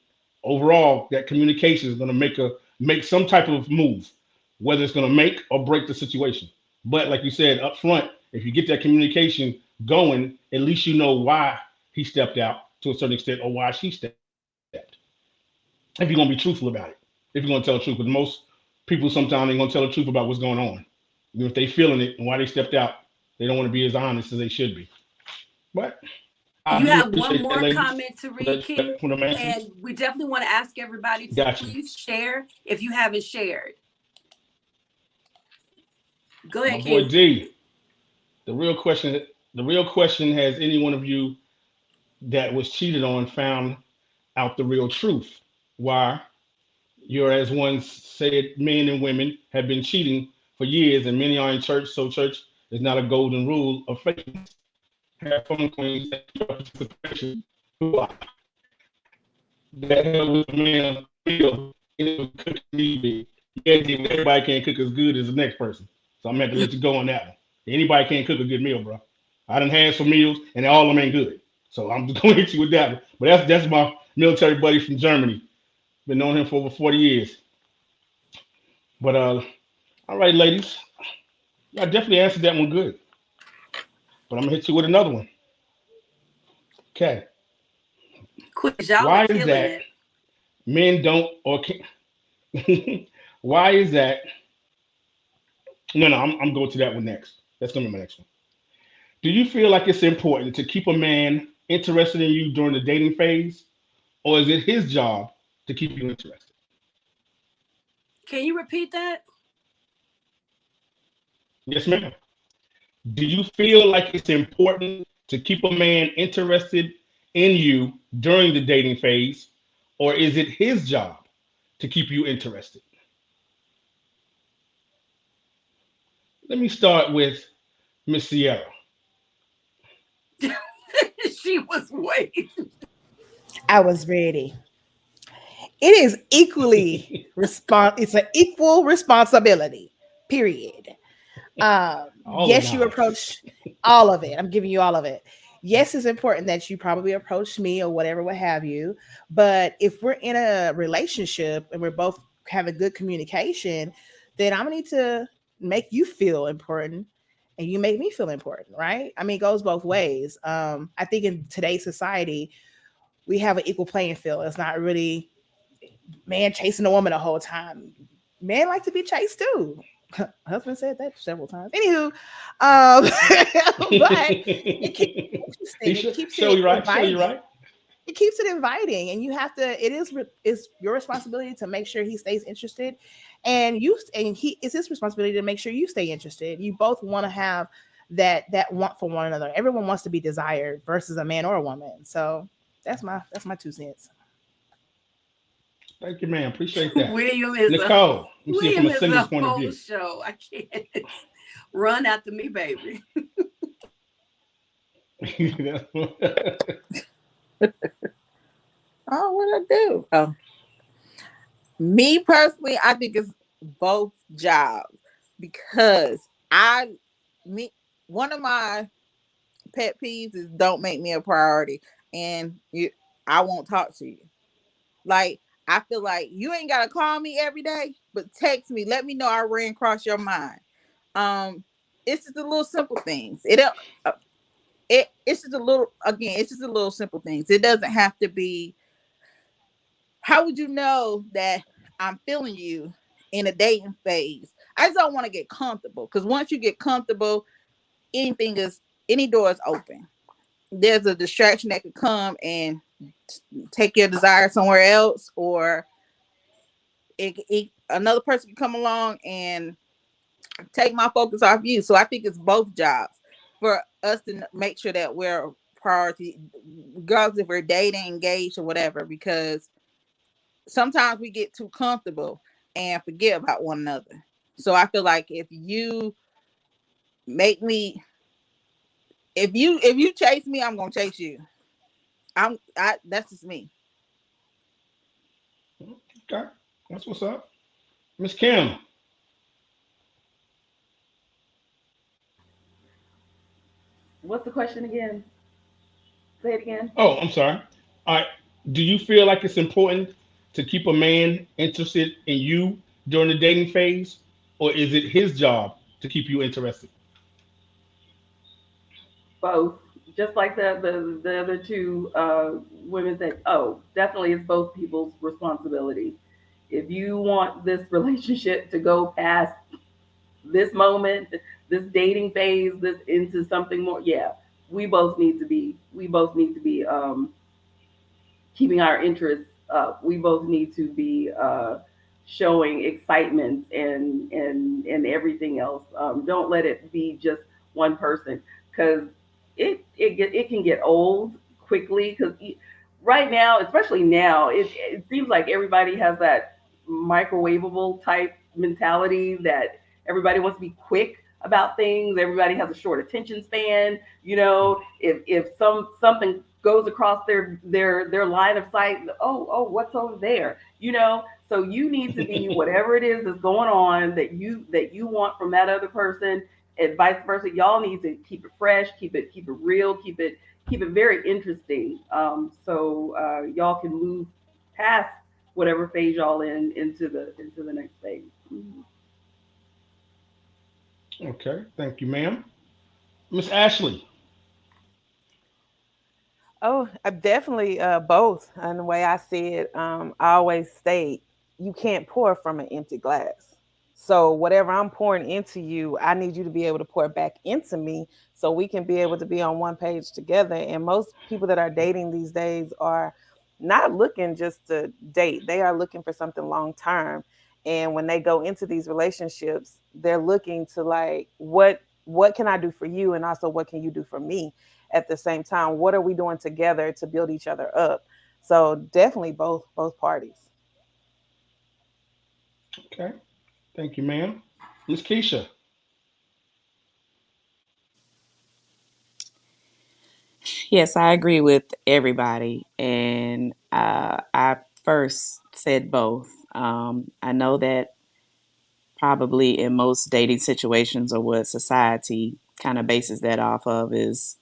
overall, that communication is going to make some type of move, whether it's going to make or break the situation. But like you said up front, if you get that communication going, at least you know why he stepped out to a certain extent or why she stepped. If you're going to be truthful about it, if you're going to tell the truth, because most people sometimes ain't going to tell the truth about what's going on. If they feeling it and why they stepped out, they don't want to be as honest as they should be. But I You do have one appreciate that, more ladies, comment to for read, King, for the answers. and we definitely want to ask everybody to Got you. please share if you haven't shared. Go My ahead, boy King. D. The real question. The real question: has any one of you that was cheated on found out the real truth? Why you're, as one said, men and women have been cheating for years, and many are in church. So church is not a golden rule of faithfulness. Have fun, queens, and your participation. Who are that hell with a man feel cook me? Yeah, everybody can't cook as good as the next person. So I'm gonna have to let you go on that one. Anybody can't cook a good meal, bro. I done had some meals and all of them ain't good. So I'm just gonna hit you with that one. But that's my military buddy from Germany. Been knowing him for over 40 years. But all right, ladies. I definitely answered that one good. But I'm gonna hit you with another one. Okay. Quiz, y'all are Why is killing that it. men don't or can why is that? No, I'm going to that one next. That's gonna be my next one. Do you feel like it's important to keep a man interested in you during the dating phase, or is it his job to keep you interested? Can you repeat that? Yes, ma'am. Do you feel like it's important to keep a man interested in you during the dating phase, or is it his job to keep you interested? Let me start with Miss Sierra. She was waiting. I was ready. It is equally it's an equal responsibility. Period. All the Yes, you knowledge. approach all of it. I'm giving you all of it. Yes, it's important that you probably approach me or whatever, what have you. But if we're in a relationship and we're both having good communication, then I'm gonna need to make you feel important and you make me feel important, right? I mean, it goes both ways. I think in today's society, we have an equal playing field. It's not really man chasing a woman the whole time. Men like to be chased too. Husband said that several times. Anywho, but it keeps it He interesting. It keeps show it you right. Show you inviting. right. It keeps it inviting, and you have to. It's your responsibility to make sure he stays interested, and he it's his responsibility to make sure you stay interested. You both want to have that want for one another. Everyone wants to be desired versus a man or a woman. So that's my 2 cents. Thank you, man. Appreciate that. William is a Nicole, let me see it from William a is single's a point of whole view. show. I can't run after me, baby. Oh, what I do? Oh, me personally, I think it's both jobs because me one of my pet peeves is don't make me a priority, and I won't talk to you. Like I feel like you ain't gotta call me every day, but text me, let me know I ran across your mind. Um, it's just the little simple things. Uh, it's just a little again. It's just a little simple things. It doesn't have to be. How would you know that I'm feeling you in a dating phase? I just don't want to get comfortable because once you get comfortable, anything is any door is open. There's a distraction that could come and take your desire somewhere else, or another person can come along and take my focus off you. So I think it's both jobs for us to make sure that we're a priority, regardless if we're dating, engaged, or whatever, because sometimes we get too comfortable and forget about one another. So I feel like if you make me if you chase me, I'm gonna chase you. I that's just me. Okay, that's what's up, Miss Kim. What's the question again? Say it again. Oh, I'm sorry. All right. Do you feel like it's important to keep a man interested in you during the dating phase, or is it his job to keep you interested? Both. Just like the other two women said, oh, definitely it's both people's responsibility. If you want this relationship to go past this moment, this dating phase, this into something more, yeah, we both need to be keeping our interests up. We both need to be showing excitement and everything else. Don't let it be just one person because it can get old quickly. Because right now, especially now, it seems like everybody has that microwavable type mentality that everybody wants to be quick about things. Everybody has a short attention span. If something goes across their line of sight, oh, what's over there? So you need to be whatever it is that's going on that you want from that other person, and vice versa. Y'all need to keep it fresh, keep it real, keep it very interesting. So y'all can move past whatever phase y'all in into the next phase. Mhm. Okay, thank you, ma'am. Miss Ashley. Oh, definitely both. And the way I see it, I always state you can't pour from an empty glass. So whatever I'm pouring into you, I need you to be able to pour back into me so we can be able to be on one page together. And most people that are dating these days are not looking just to date. They are looking for something long term. And when they go into these relationships, they're looking to like what can I do for you and also what can you do for me at the same time? What are we doing together to build each other up? So definitely both parties. Okay, thank you, ma'am. Miss Keisha. Yes, I agree with everybody. And I first said both. I know that probably in most dating situations, or what society kind of bases that off of, is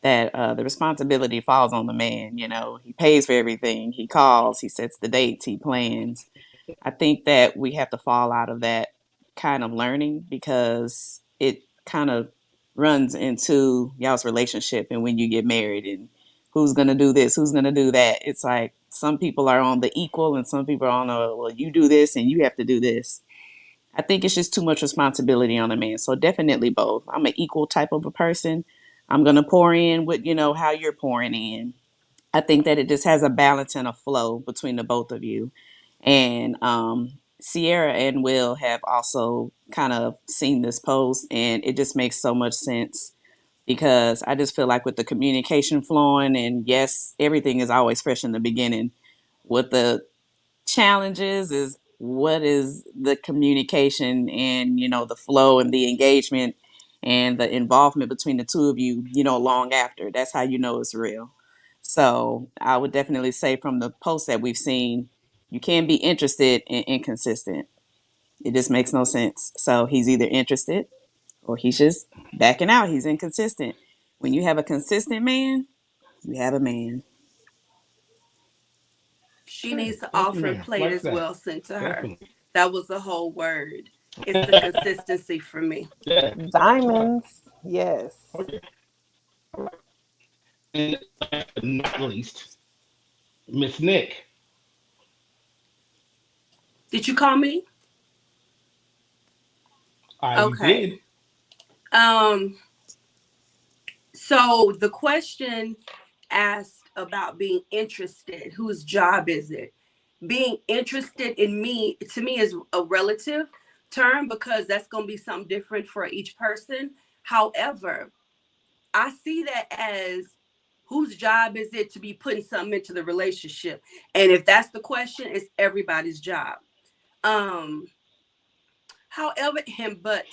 that the responsibility falls on the man. You know, he pays for everything, he calls, he sets the dates, he plans. I think that we have to fall out of that kind of learning, because it kind of runs into y'all's relationship and when you get married, and who's going to do this, who's going to do that. It's like some people are on the equal and some people are on the, well, you do this and you have to do this. I think it's just too much responsibility on a man. So definitely both. I'm an equal type of a person. I'm going to pour in with, how you're pouring in. I think that it just has a balance and a flow between the both of you. And Sierra and Will have also kind of seen this post, and it just makes so much sense, because I just feel like with the communication flowing, and yes, everything is always fresh in the beginning. What the challenges is, what is the communication and, the flow and the engagement and the involvement between the two of you, long after. That's how you know it's real. So I would definitely say, from the posts that we've seen, you can't be interested and inconsistent. It just makes no sense. So he's either interested or he's just backing out. He's inconsistent. When you have a consistent man, you have a man. She Okay, needs to thank you, offer ma'am. plate Like as that. well sent to her. Definitely. That was the whole word. It's the consistency for me. Yeah. Right. Diamonds, yes. Okay. All right. And last but not least, Miss Nick. Did you call me? I Okay. did. Um, so the question asked about being interested. Whose job is it? Being interested in me, to me, is a relative term, because that's going to be something different for each person. However, I see that as, whose job is it to be putting something into the relationship? And if that's the question, it's everybody's job. Um, However, but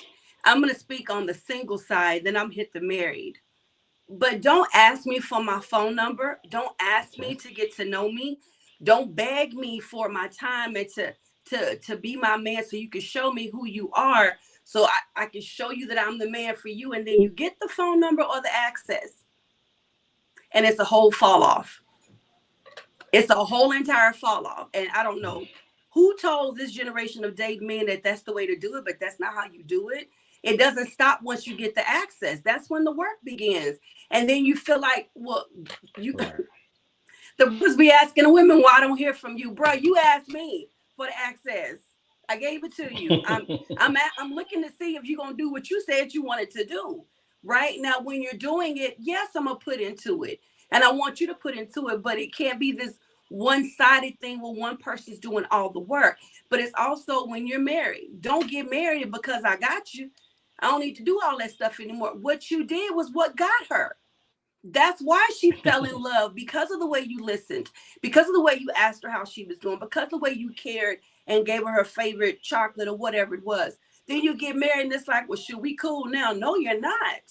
I'm gonna speak on the single side, then I'm hit the married. But don't ask me for my phone number. Don't ask Okay. me to get to know me. Don't beg me for my time and to be my man, so you can show me who you are. So I can show you that I'm the man for you. And then you get the phone number or the access. And it's a whole fall off. It's a whole entire fall off. And I don't know who told this generation of date men that that's the way to do it, but that's not how you do it. It doesn't stop once you get the access. That's when the work begins. And then you feel like, well, you Right. the brothers be asking the women why I don't hear from you, bro. You asked me for the access. I gave it to you. I'm looking to see if you're gonna do what you said you wanted to do. Right now, when you're doing it, yes, I'm gonna put into it, and I want you to put into it. But it can't be this one-sided thing where one person's doing all the work. But it's also when you're married. Don't get married because I got you. I don't need to do all that stuff anymore. What you did was what got her. That's why she fell in love, because of the way you listened, because of the way you asked her how she was doing, because of the way you cared and gave her favorite chocolate or whatever it was. Then you get married and it's like, well, should we cool now? No, you're not.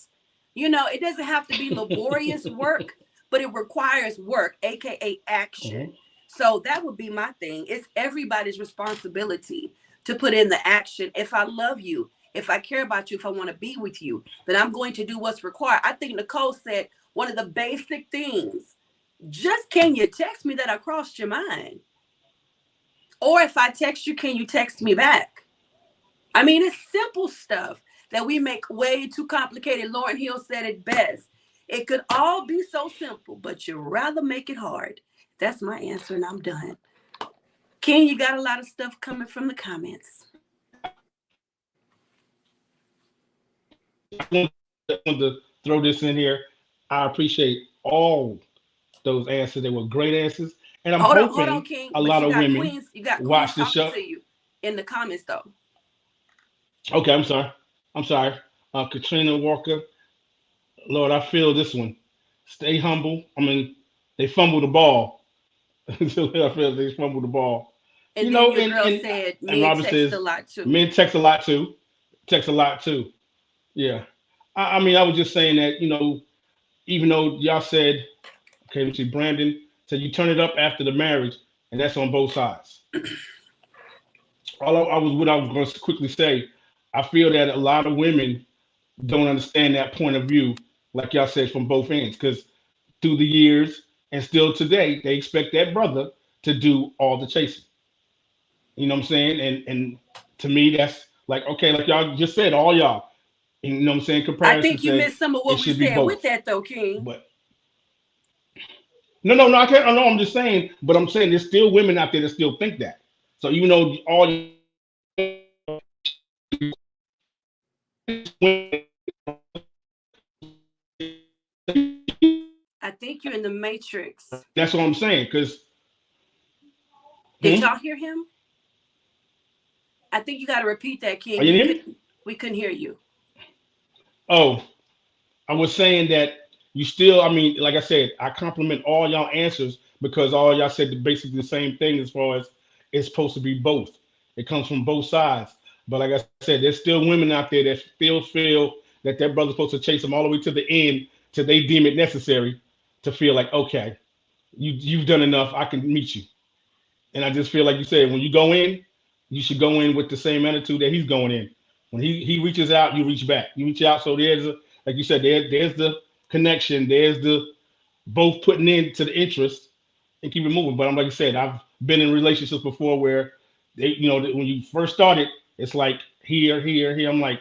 It doesn't have to be laborious work, but it requires work, aka action. Mhm. So that would be my thing. It's everybody's responsibility to put in the action. If I love you, if I care about you, if I want to be with you, then I'm going to do what's required. I think Nicole said one of the basic things, just, can you text me that I crossed your mind? Or if I text you, can you text me back? I mean, it's simple stuff that we make way too complicated. Lauren Hill said it best. It could all be so simple, but you rather make it hard. That's my answer, and I'm done. Ken, you got a lot of stuff coming from the comments. I wanted to throw this in here. I appreciate all those answers. They were great answers. And I'm Hold on, hoping King. a But lot you of got women queens. You got queens watch this talking show. to you in the comments, though. Okay, I'm sorry. I'm sorry. Katrina Walker, Lord, I feel this one. Stay humble. I mean, they fumble the ball. I feel they fumble the ball. And then your And girl said and men Robert text a says lot too. men text a lot too. Text a lot too. Yeah. I mean, I was just saying that, even though y'all said, okay, let's see, Brandon said you turn it up after the marriage, and that's on both sides. What I was going to quickly say, I feel that a lot of women don't understand that point of view, like y'all said, from both ends, because through the years and still today, they expect that brother to do all the chasing. You know what I'm saying? And to me, that's like okay, like y'all just said, all y'all. And, you know what I'm saying? I Comparison think you said missed some of it what we should be said with both. that though, King. But no, no, no, I can't. I know. I'm just saying. But I'm saying there's still women out there that still think that. So even though all I think you're in the matrix. that's what I'm saying. Because Did hmm? y'all hear him? I think you got to repeat that, Are King. you hear me? We couldn't hear you. Oh, I was saying that you still. I mean, like I said, I compliment all y'all answers because all y'all said basically the same thing as far as it's supposed to be both. It comes from both sides. But like I said, there's still women out there that still feel that their brother's supposed to chase them all the way to the end till they deem it necessary to feel like, okay, you've done enough. I can meet you. And I just feel like you said, when you go in, you should go in with the same attitude that he's going in. When he reaches out, you reach back. You reach out. So there's a, like you said, there's the connection. There's the both putting into the interest and keep it moving. But I'm like I said, I've been in relationships before where they, when you first started, it's like here, here, here. I'm like,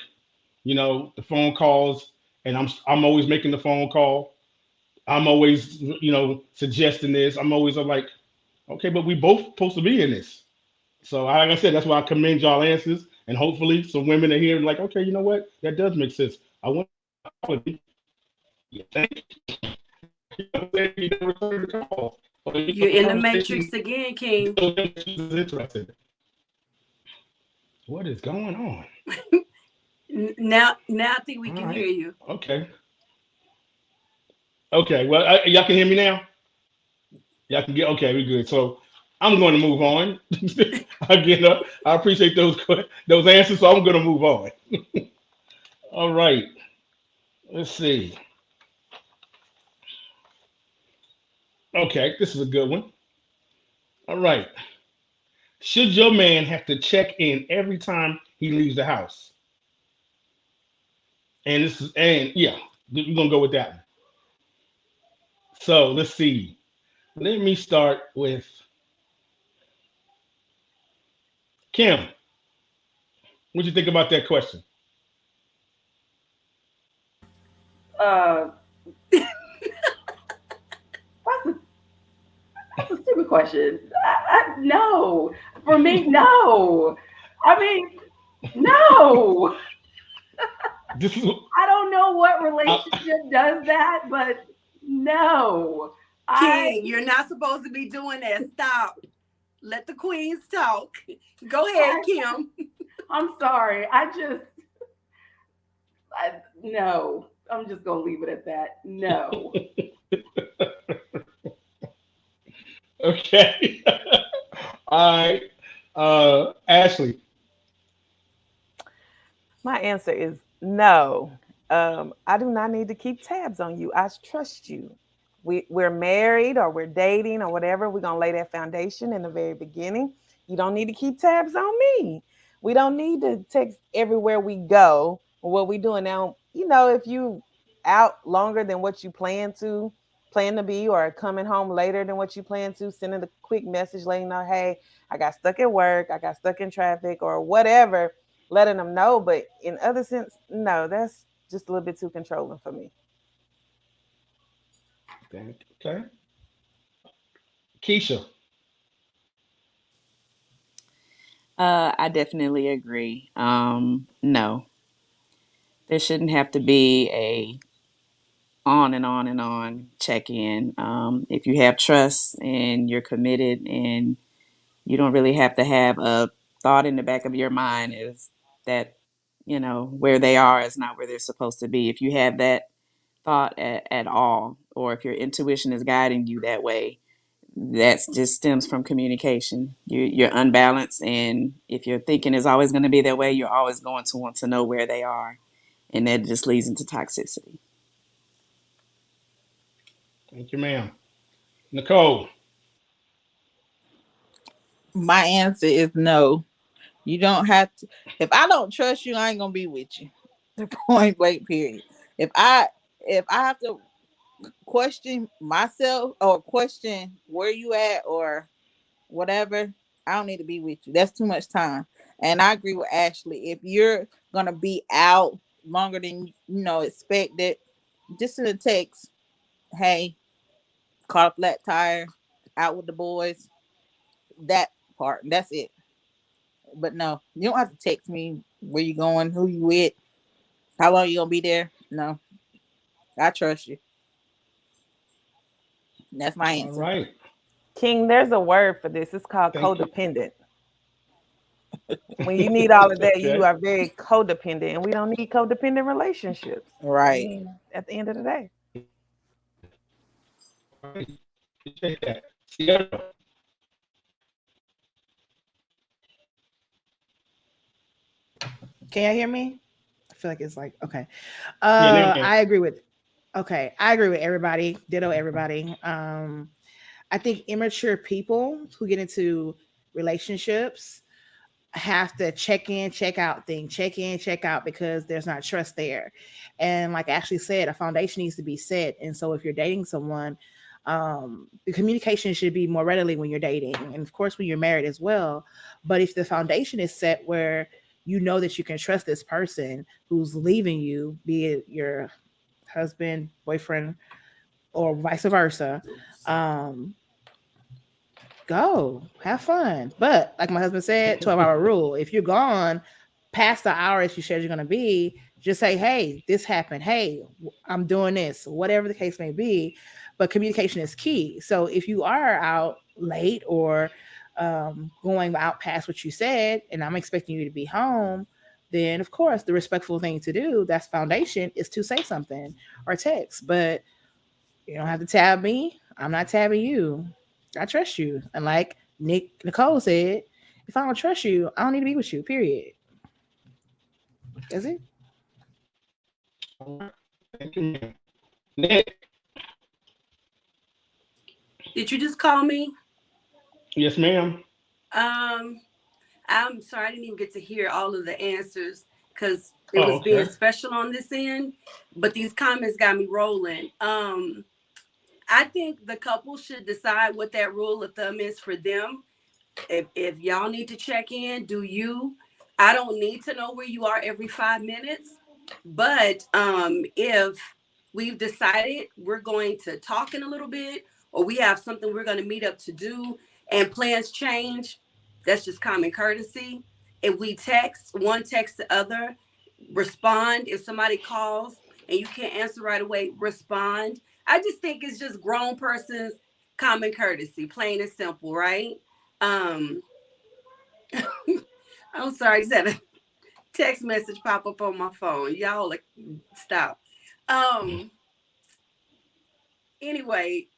the phone calls, and I'm always making the phone call. I'm always, suggesting this. I'm like, okay, but we both supposed to be in this. So like I said, that's why I commend y'all answers, and hopefully some women are here like, okay, you know what, that does make sense. I want to thank you never returned the call. Or, You're the in the matrix conversation again, King. is interested. What is going on? Now I think we All can hear right, you. okay, okay. Well, y'all can hear me now. Y'all can get okay. We good. So I'm going to move on. Again, I appreciate those answers. So I'm going to move on. All right. Let's see. Okay, this is a good one. All right. Should your man have to check in every time he leaves the house? And yeah, we're gonna go with that one. So let's see. Let me start with Kim. What you think about that question? Uh, that's a that's a stupid question. No, for me, no. I mean, no. This is I don't know what I, relationship does that, but no. I King, you're not supposed to be doing that. Stop. Let the queens talk. Go ahead, I Kim. I'm sorry. No. I'm just gonna leave it at that. No. okay. All right. Ashley. My answer is no. I do not need to keep tabs on you. I trust you. We're married or we're dating or whatever. We're going to lay that foundation in the very beginning. You don't need to keep tabs on me. We don't need to text everywhere we go or what we doing now. If you out longer than what you plan to be, or coming home later than what you plan to, sending a quick message letting know, hey, I got stuck at work, I got stuck in traffic or whatever, letting them know. But in other sense, no, that's just a little bit too controlling for me. Okay. Keisha. I definitely agree. No, there shouldn't have to be a on and on and on check in. If you have trust and you're committed, and you don't really have to have a thought in the back of your mind is that, where they are is not where they're supposed to be. If you have that thought at all, or if your intuition is guiding you that way, that just stems from communication. You're unbalanced, and if your thinking is always going to be that way, you're always going to want to know where they are, and that just leads into toxicity. Thank you, ma'am. Nicole. My answer is no. You don't have to. If I don't trust you, I ain't gonna be with you. The point blank period. If I if I have to question myself or question where you at or whatever, I don't need to be with you. That's too much time. And I agree with Ashley. If you're gonna be out longer than expected, just send a text. Hey, caught a flat tire, out with the boys. That part. That's it. But no, you don't have to text me where you going, who you with, how long you gonna be there. No, I trust you. That's my All answer. right. King, there's a word for this. It's called Thank you. codependent. When you need all of that, you Okay. are very codependent, and we don't need codependent relationships. I Right. mean, at the end of the day. All right. Appreciate that. Sierra. Can you hear me? I feel like it's like okay. Yeah, now can. I agree with. Okay, I agree with everybody. Ditto everybody. I think immature people who get into relationships have to check in, check out thing, check in, check out because there's not trust there. And like Ashley said, a foundation needs to be set. And so if you're dating someone, the communication should be more readily when you're dating. And of course, when you're married as well. But if the foundation is set where you know that you can trust this person who's leaving you, be it your husband, boyfriend, or vice versa, um, go have fun. But like my husband said, 12-hour rule. If you're gone past the hours you said you're going to be, just say, hey, this happened. Hey, I'm doing this, whatever the case may be. But communication is key. So if you are out late or going out past what you said, and I'm expecting you to be home, then of course the respectful thing to do, that's foundation, is to say something or text. But you don't have to tab me. I'm not tabbing you. I trust you. And like Nicole said, if I don't trust you, I don't need to be with you. Period. That's it. All right. Thank you, ma'am. Nick. Did you just call me? Yes, ma'am. Um, I'm sorry, I didn't even get to hear all of the answers because it Oh, was being okay. special on this end. But these comments got me rolling. I think the couple should decide what that rule of thumb is for them. If y'all need to check in, do you? I don't need to know where you are every 5 minutes. But if we've decided we're going to talk in a little bit, or we have something we're going to meet up to do, and plans change, that's just common courtesy. If we text, one text the other, respond. If somebody calls and you can't answer right away, respond. I just think it's just grown persons common courtesy, plain and simple, right? Um, I'm sorry, is that a text message pop up on my phone? Y'all like stop. Um, anyway,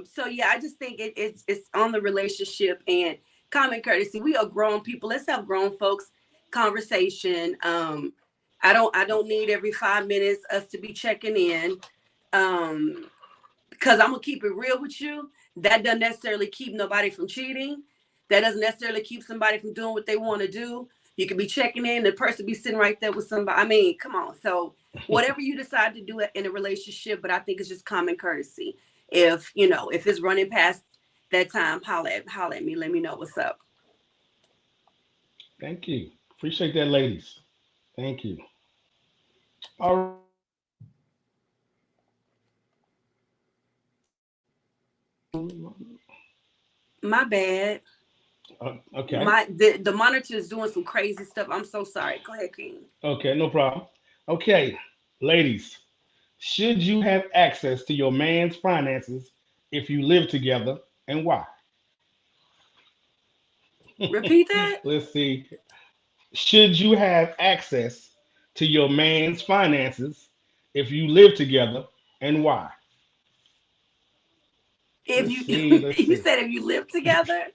so yeah, I just think it's on the relationship and common courtesy. We are grown people. Let's have grown folks conversation. I don't need every 5 minutes us to be checking in. Um, because I'm gonna keep it real with you. That doesn't necessarily keep nobody from cheating. That doesn't necessarily keep somebody from doing what they want to do. You could be checking in, the person be sitting right there with somebody. I mean, come on. So whatever you decide to do in a relationship, but I think it's just common courtesy. If it's running past that time, holler at me. Let me know what's up. Thank you. Appreciate that, ladies. Thank you. All right. My bad. Okay. The monitor is doing some crazy stuff. I'm so sorry. Go ahead, King. Okay, no problem. Okay, ladies, should you have access to your man's finances if you live together and why? Repeat that. Let's see. Should you have access to your man's finances if you live together and why? If Let's you see. Let's you see. said if you live together,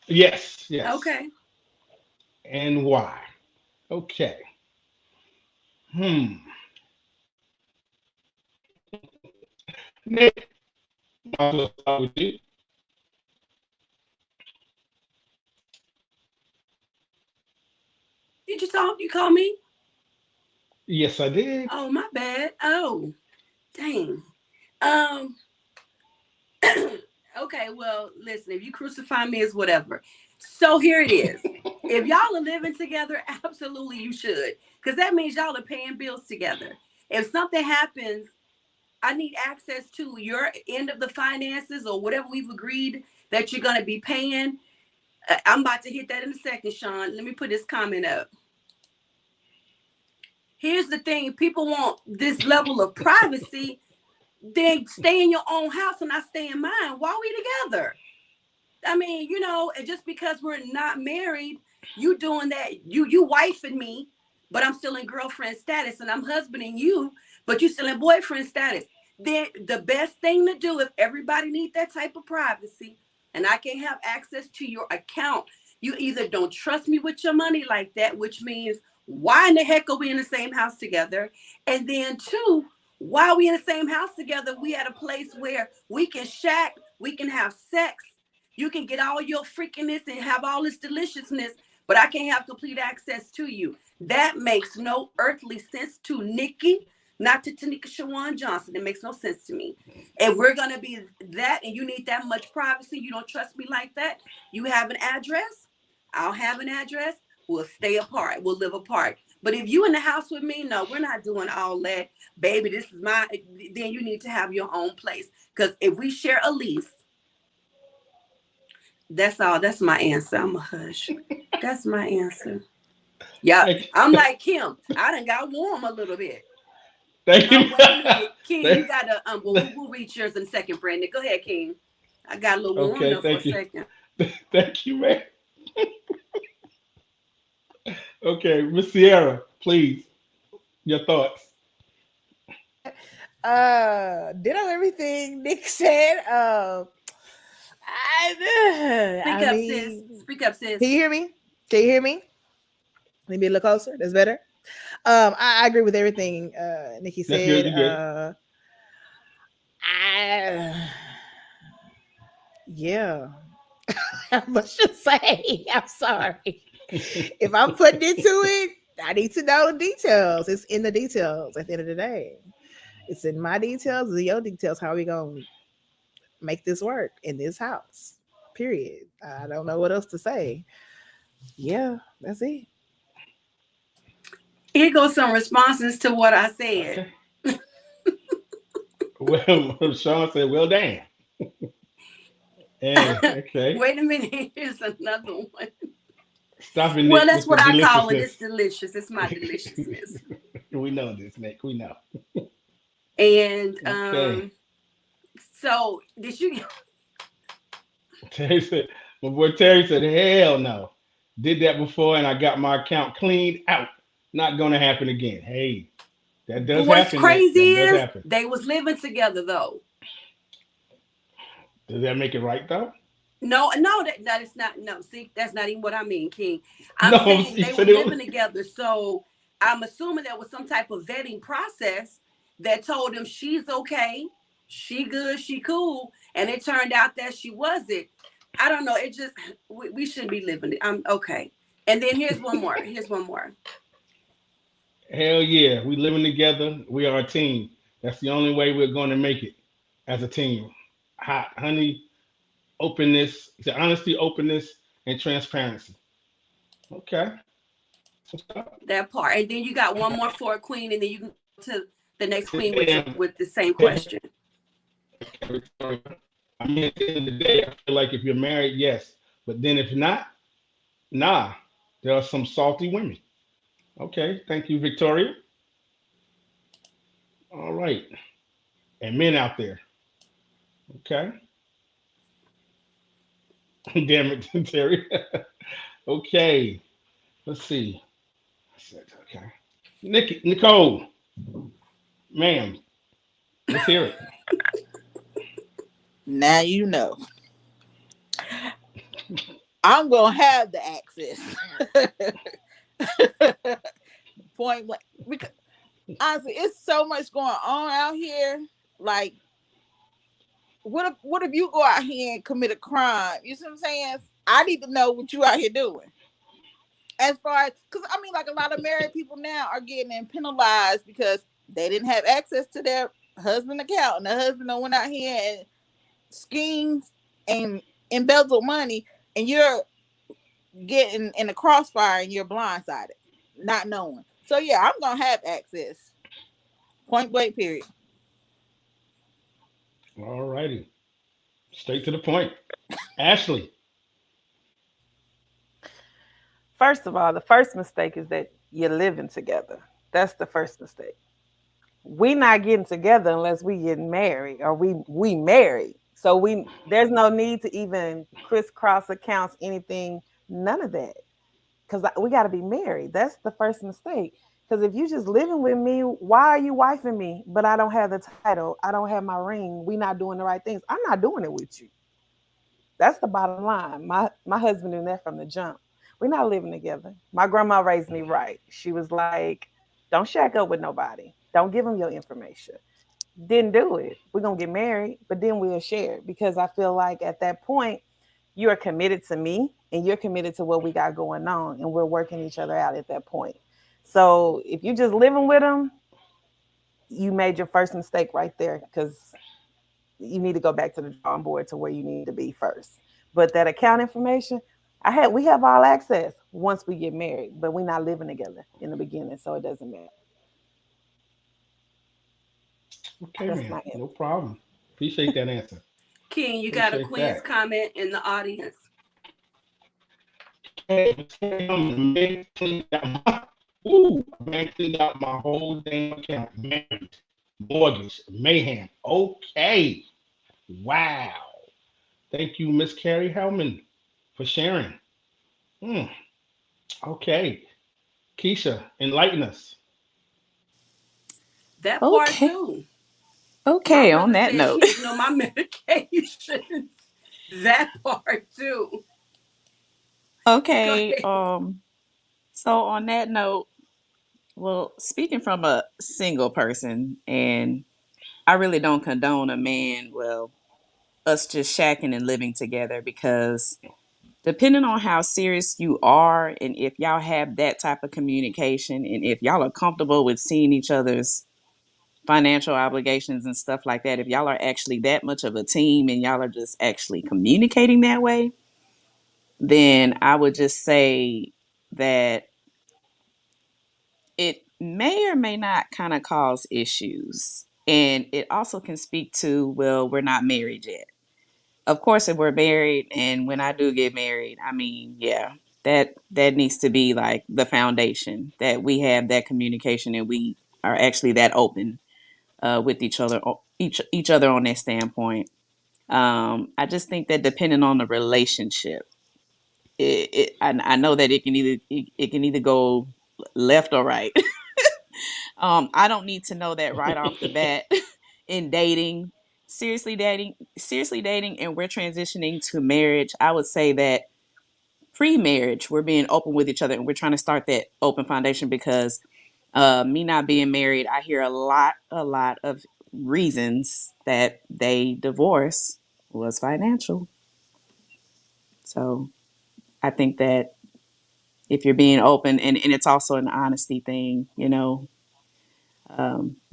Yes, yes. okay. And why? Okay. Hmm. Nick. I'll start with you. Did you talk? You call me? Yes, I did. Oh, my bad. Oh, dang. Um. Okay. Well, listen. If you crucify me, it's whatever. So here it is. If y'all are living together, absolutely you should, because that means y'all are paying bills together. If something happens, I need access to your end of the finances or whatever we've agreed that you're going to be paying. I'm about to hit that in a second, Sean. Let me put this comment up. Here's the thing. People want this level of privacy. Then stay in your own house and I stay in mine while we together. I mean, and just because we're not married, you doing that, you wifing me, but I'm still in girlfriend status, and I'm husbanding you, but you still in boyfriend status. Then the best thing to do, if everybody needs that type of privacy, and I can't have access to your account, you either don't trust me with your money like that, which means why in the heck are we in the same house together? And then two, while we in the same house together, we at a place where we can shack, we can have sex. You can get all your freakiness and have all this deliciousness, but I can't have complete access to you. That makes no earthly sense to Nikki, not to Tanika Shawan Johnson. It makes no sense to me. If we're going to be that and you need that much privacy, you don't trust me like that, you have an address, I'll have an address, we'll stay apart, we'll live apart. But if you in the house with me, no, we're not doing all that. Baby, this is then you need to have your own place. Because if we share a lease, that's all. That's my answer. I'm a hush. That's my answer. Yeah, Thank I'm like Kim. I done got warm a little bit. thank you. Wait a minute, King. You Thank- gotta we'll reach yours in a second, Brandon. Go ahead, King. I got a little warm okay, there for a thank you. second. Thank you, man. Okay, Miss Sierra, please, your thoughts. Ditto everything Nick said. Speak I up, sis. mean, Speak up, sis. can you hear me? Can you hear me? Maybe a little closer. That's better. I agree with everything Nikki That's good. said. You good? I, yeah, how much to say? I'm sorry. If I'm putting into it, I need to know the details. It's in the details at the end of the day. It's in my details, it's in your details. How are we going to make this work in this house? Period. I don't know what else to say. Yeah, that's it. Here goes some responses to what I said. Okay. Well, Sean said, "Well, damn." Hey, okay. Wait a minute. Here's another one. Stopping Well, it that's with the what I call it. deliciousness. It's delicious. It's my deliciousness. We know this, Nick. We know. And Okay. so did you Terry said, my boy Terry said, hell no. Did that before and I got my account cleaned out. Not going to happen again. Hey, that does what's happen, Nick. That crazy does is happen. they was living together though. Does that make it right, though? No, that is not. No, see, that's not even what I mean, King. I'm No, saying he they were said it was. living together, so I'm assuming there was some type of vetting process that told him she's okay, she good, she cool, and it turned out that she wasn't. I don't know. It just we shouldn't be living it. I'm okay. And then here's one more. Here's one more. Hell yeah. We living together. We are a team. That's the only way we're going to make it as a team. Hot, honey, openness, the honesty, openness, and transparency. Okay. So stop. That part, and then you got one more for a queen, and then you can go to the next queen with Damn. the same question. Okay, Victoria. I mean, at the end of the day, I feel like if you're married, yes. But then if not, nah. There are some salty women. Okay. Thank you, Victoria. All right. And men out there. Okay. Damn it, Terry. Okay. Let's see. Okay. Nikki, Nicole, ma'am, let's hear it. Now you know. I'm gonna have the access. Point blank. Because honestly, it's so much going on out here. Like what if you go out here and commit a crime? You see what I'm saying? I need to know what you out here doing. As far as, because I mean, like a lot of married people now are getting penalized because they didn't have access to their husband account, and the husband went out here and schemed and embezzled money, and you're getting in the crossfire and you're blindsided, not knowing. So yeah, I'm gonna have access. Point blank. Period. All righty. Straight to the point. Ashley. First of all, the first mistake is that you're living together. That's the first mistake. We not getting together unless we getting married or we married. So there's no need to even crisscross accounts, anything, none of that. Because we got to be married. That's the first mistake. Because if you just living with me, why are you wifing me? But I don't have the title. I don't have my ring. We not doing the right things. I'm not doing it with you. That's the bottom line. My husband knew that from the jump. We're not living together. My grandma raised me right. She was like, don't shack up with nobody. Don't give them your information. Didn't do it. We're gonna get married, but then we'll share it because I feel like at that point you are committed to me and you're committed to what we got going on, and we're working each other out at that point. So if you're just living with them, you made your first mistake right there because you need to go back to the drawing board to where you need to be first. But that account information, we have all access once we get married, but we're not living together in the beginning, so it doesn't matter. Okay, That's man. my answer. No problem. Appreciate that answer. King, you got a Appreciate quiz that. comment in the audience. Hey, man, cleaned out my, ooh, man, cleaned out my whole damn account. Married, mortgage, mayhem. Okay. Wow. Thank you, Miss Carrie Hellman, for sharing. Hmm. Okay. Keisha, enlighten us. That part Okay. too. My Okay, on mother that said note. she didn't know my medications. That part too. Go Okay. ahead. So on that note, well, speaking from a single person, and I really don't condone a man, well, us just shacking and living together because depending on how serious you are and if y'all have that type of communication and if y'all are comfortable with seeing each other's financial obligations and stuff like that, if y'all are actually that much of a team and y'all are just actually communicating that way, then I would just say that it may or may not kind of cause issues. And it also can speak to, well, we're not married yet. Of course, if we're married and when I do get married, I mean, yeah, that needs to be like the foundation that we have that communication and we are actually that open with each other on that standpoint. I just think that depending on the relationship, I know that it can either go left or right. I don't need to know that right off the bat in dating, seriously dating, and we're transitioning to marriage. I would say that pre-marriage, we're being open with each other and we're trying to start that open foundation because me not being married, I hear a lot of reasons that they divorce was financial. So I think that if you're being open and it's also an honesty thing, you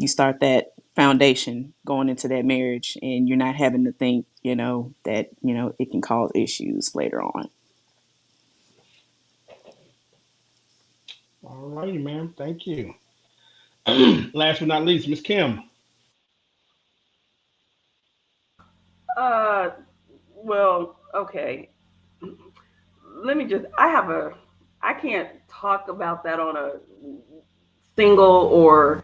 start that foundation going into that marriage and you're not having to think, that, it can cause issues later on. All righty, ma'am. Thank you. Last but not least, Miss Kim. Uh, well, okay. Let me just. I have a. I can't talk about that on a single or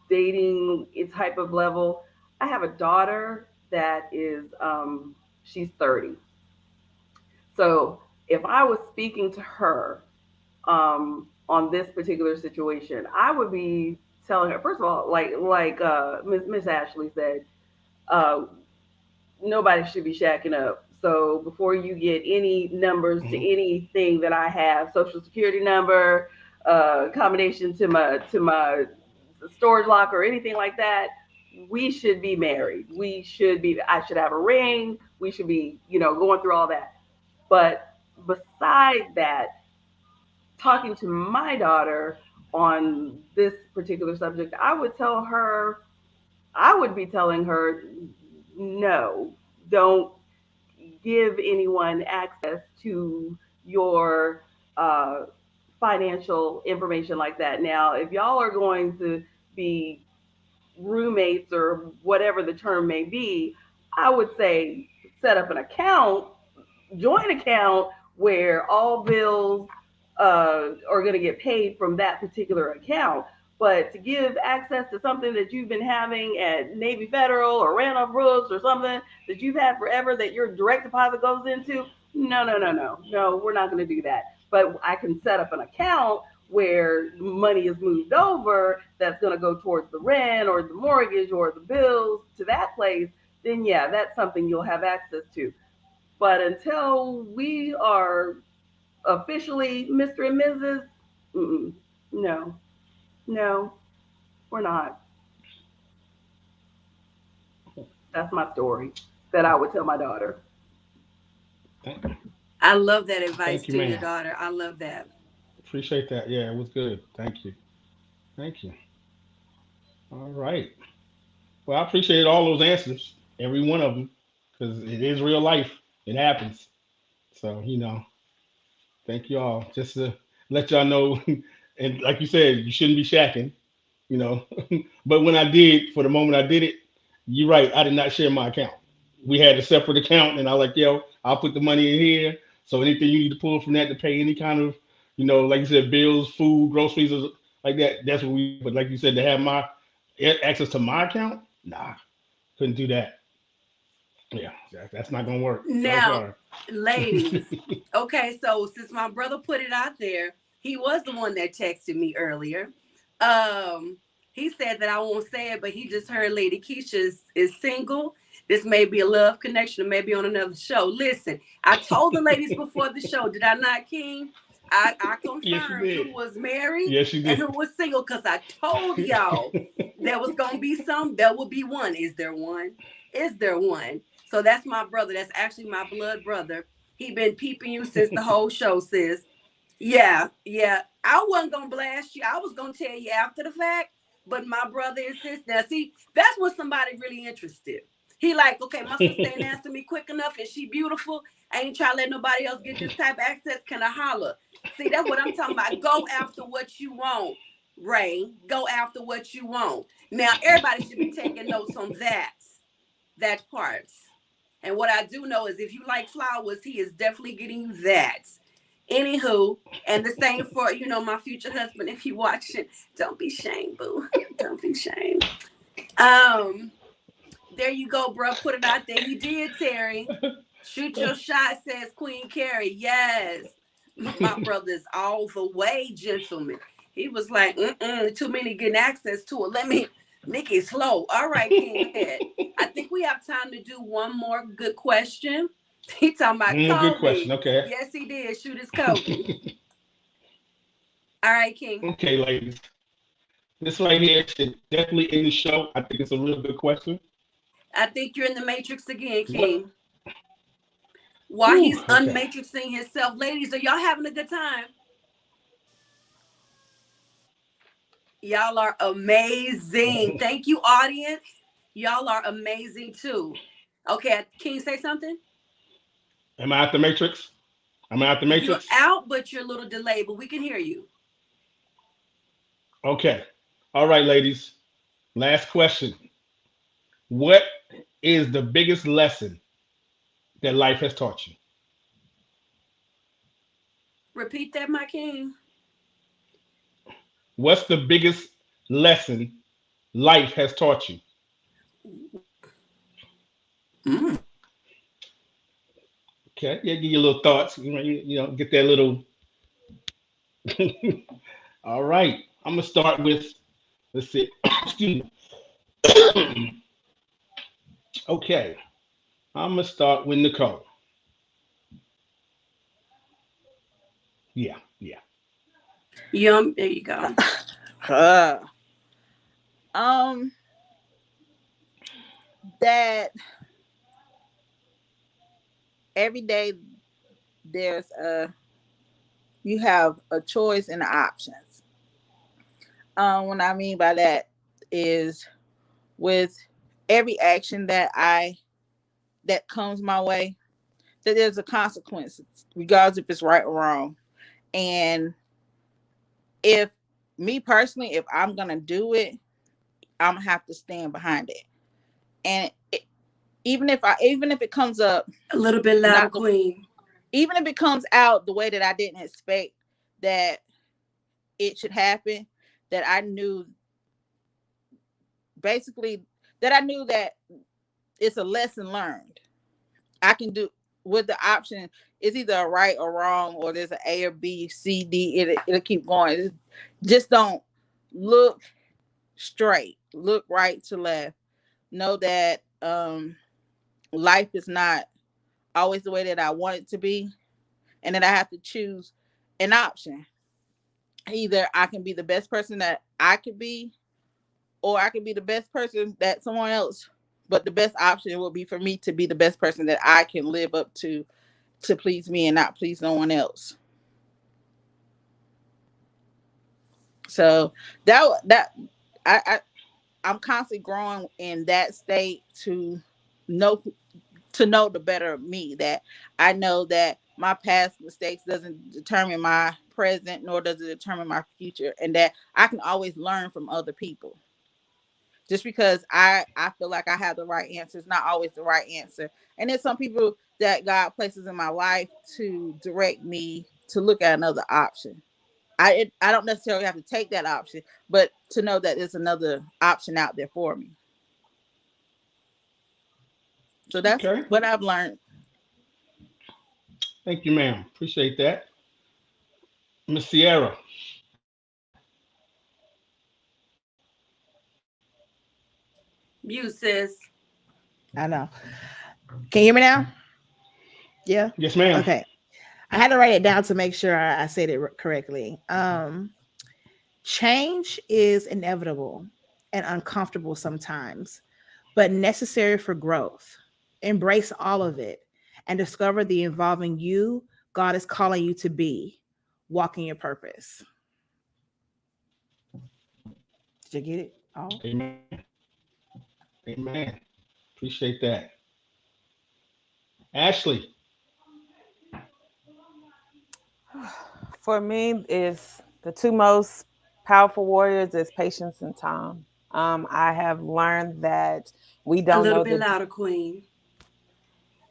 dating type of level. I have a daughter that is. She's 30. So if I was speaking to her on this particular situation, I would be telling her first of all, like Miss Ashley said, uh, nobody should be shacking up. So before you get any numbers to Mhm. anything that I have, social security number, combination to my storage locker or anything like that, we should be married. I should have a ring. We should be, going through all that. But beside that, talking to my daughter on this particular subject, I would be telling her, no, don't give anyone access to your uh, financial information like that. Now, if y'all are going to be roommates or whatever the term may be, I would say set up an account, joint account, where all bills are going to get paid from that particular account. But to give access to something that you've been having at Navy Federal or Randolph Brooks or something that you've had forever that your direct deposit goes into, no, no, no, no, no, we're not going to do that. But I can set up an account where money is moved over that's going to go towards the rent or the mortgage or the bills to that place, then yeah, that's something you'll have access to. But until we are officially Mr. and Mrs., no, no, we're not. That's my story that I would tell my daughter. I love that advice Thank you, to your ma'am. daughter. I love that. Appreciate that. Yeah, it was good. Thank you. Thank you. All right. Well, I appreciate all those answers, every one of them, because it is real life. It happens. So, thank you all. Just to let y'all know, and like you said, you shouldn't be shacking, you know. But when I did, for the moment I did it, you're right. I did not share my account. We had a separate account, and I was like, yo, I'll put the money in here. So anything you need to pull from that to pay any kind of, like you said, bills, food, groceries, or like that, that's what we. But like you said, to have my access to my account, nah, couldn't do that. Yeah, that's not gonna work. So Now, sorry. ladies, okay, so since my brother put it out there, he was the one that texted me earlier. Um, he said that I won't say it, but he just heard Lady Keisha is single. This may be a love connection, or maybe on another show. Listen, I told the ladies before the show, did I not, King? I Yes, you confirmed did. who was married Yes, you and did. who was single because I told y'all there was gonna be some, there will be one. Is there one? Is there one? So that's my brother. That's actually my blood brother. He been peeping you since the whole show, sis. Yeah, yeah. I wasn't gonna blast you. I was gonna tell you after the fact, but my brother and sister. Now, see, that's what somebody really interested. He like, okay, my sister ain't answering me quick enough, and she beautiful. I ain't trying to let nobody else get this type of access. Can I holler? See, that's what I'm talking about. Go after what you want, Ray. Go after what you want. Now, everybody should be taking notes on that part. And what I do know is if you like flowers, he is definitely getting you that. Anywho, and the same for, my future husband, if you watching, don't be shamed, boo. Don't be shamed. Um, there you go, bro. Put it out there. He did, Terry. Shoot your shot, says Queen Carrie. Yes. My brother's all the way, gentlemen. He was like, too many getting access to it. Let me, Nikki, slow. All right, King, go ahead. I think we have time to do one more good question. He talking about One more good question. Kobe. Okay. Yes, he did. Shoot his Kobe. All right, King. Okay, ladies. This right here should definitely end the show. I think it's a real good question. I think you're in the Matrix again, What? King. While Whew, he's okay. unmatrixing himself. Ladies, are y'all having a good time? Y'all are amazing. Thank you, audience. Y'all are amazing too. Okay, can you say something? Am I at the Matrix? Am I at the You're Matrix? out, but you're a little delayed, but we can hear you. Okay. All right, ladies. Last question. What is the biggest lesson that life has taught you? Repeat that, my king. What's the biggest lesson life has taught you? Mm. Okay. Yeah, give you a little thoughts. Get that little. All right. I'm gonna start with. Let's see. Excuse me. Okay. I'm gonna start with Nicole. Yeah. Yeah. Yum. There you go. Uh, um, that every day there's a you have a choice and options. What I mean by that is with every action that comes my way, that there's a consequence, regardless if it's right or wrong. And if me personally, if I'm gonna do it, I'm gonna have to stand behind it. And even if it comes up A little bit louder, not Queen. even if it comes out the way that I didn't expect that it should happen, that I knew basically that I knew that it's a lesson learned. I can do with the option is either a right or wrong, or there's an A or B, C, D. It'll keep going. Just don't look straight. Look right to left. Know that life is not always the way that I want it to be, and that I have to choose an option. Either I can be the best person that I could be, or I can be the best person that someone else. But the best option will be for me to be the best person that I can live up to please me and not please no one else. So that I I'm constantly growing in that state know to know the better of me, that I know that my past mistakes doesn't determine my present, nor does it determine my future, and that I can always learn from other people. Just because I feel like I have the right answer is not always the right answer. And there's some people that God places in my life to direct me to look at another option. I don't necessarily have to take that option, but to know that there's another option out there for me. So that's Okay. what I've learned. Thank you, ma'am. Appreciate that. Miss Sierra. You sis. I know. Can you hear me now? Yeah. Yes, ma'am. Okay. I had to write it down to make sure I said it correctly. Change is inevitable and uncomfortable sometimes, but necessary for growth. Embrace all of it and discover the involving you God is calling you to be. Walking your purpose. Did you get it all? Amen. Amen. Appreciate that. Ashley. For me, is the two most powerful warriors is patience and time. I have learned that we A don't little know bit the. louder, Queen.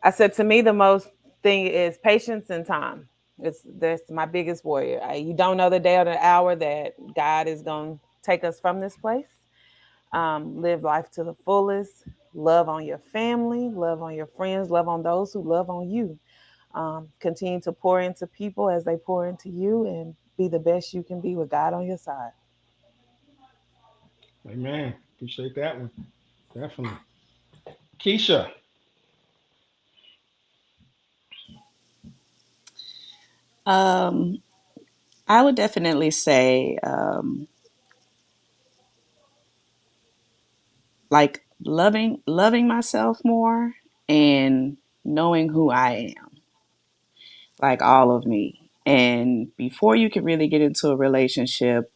I said to me, the most thing is patience and time. It's that's my biggest warrior. You don't know the day or the hour that God is going to take us from this place. Live life to the fullest. Love on your family. Love on your friends. Love on those who love on you. Continue to pour into people as they pour into you, and be the best you can be with God on your side. Amen. Appreciate that one. Definitely. Keisha. Um, I would definitely say, like loving myself more and knowing who I am, like all of me. And before you can really get into a relationship,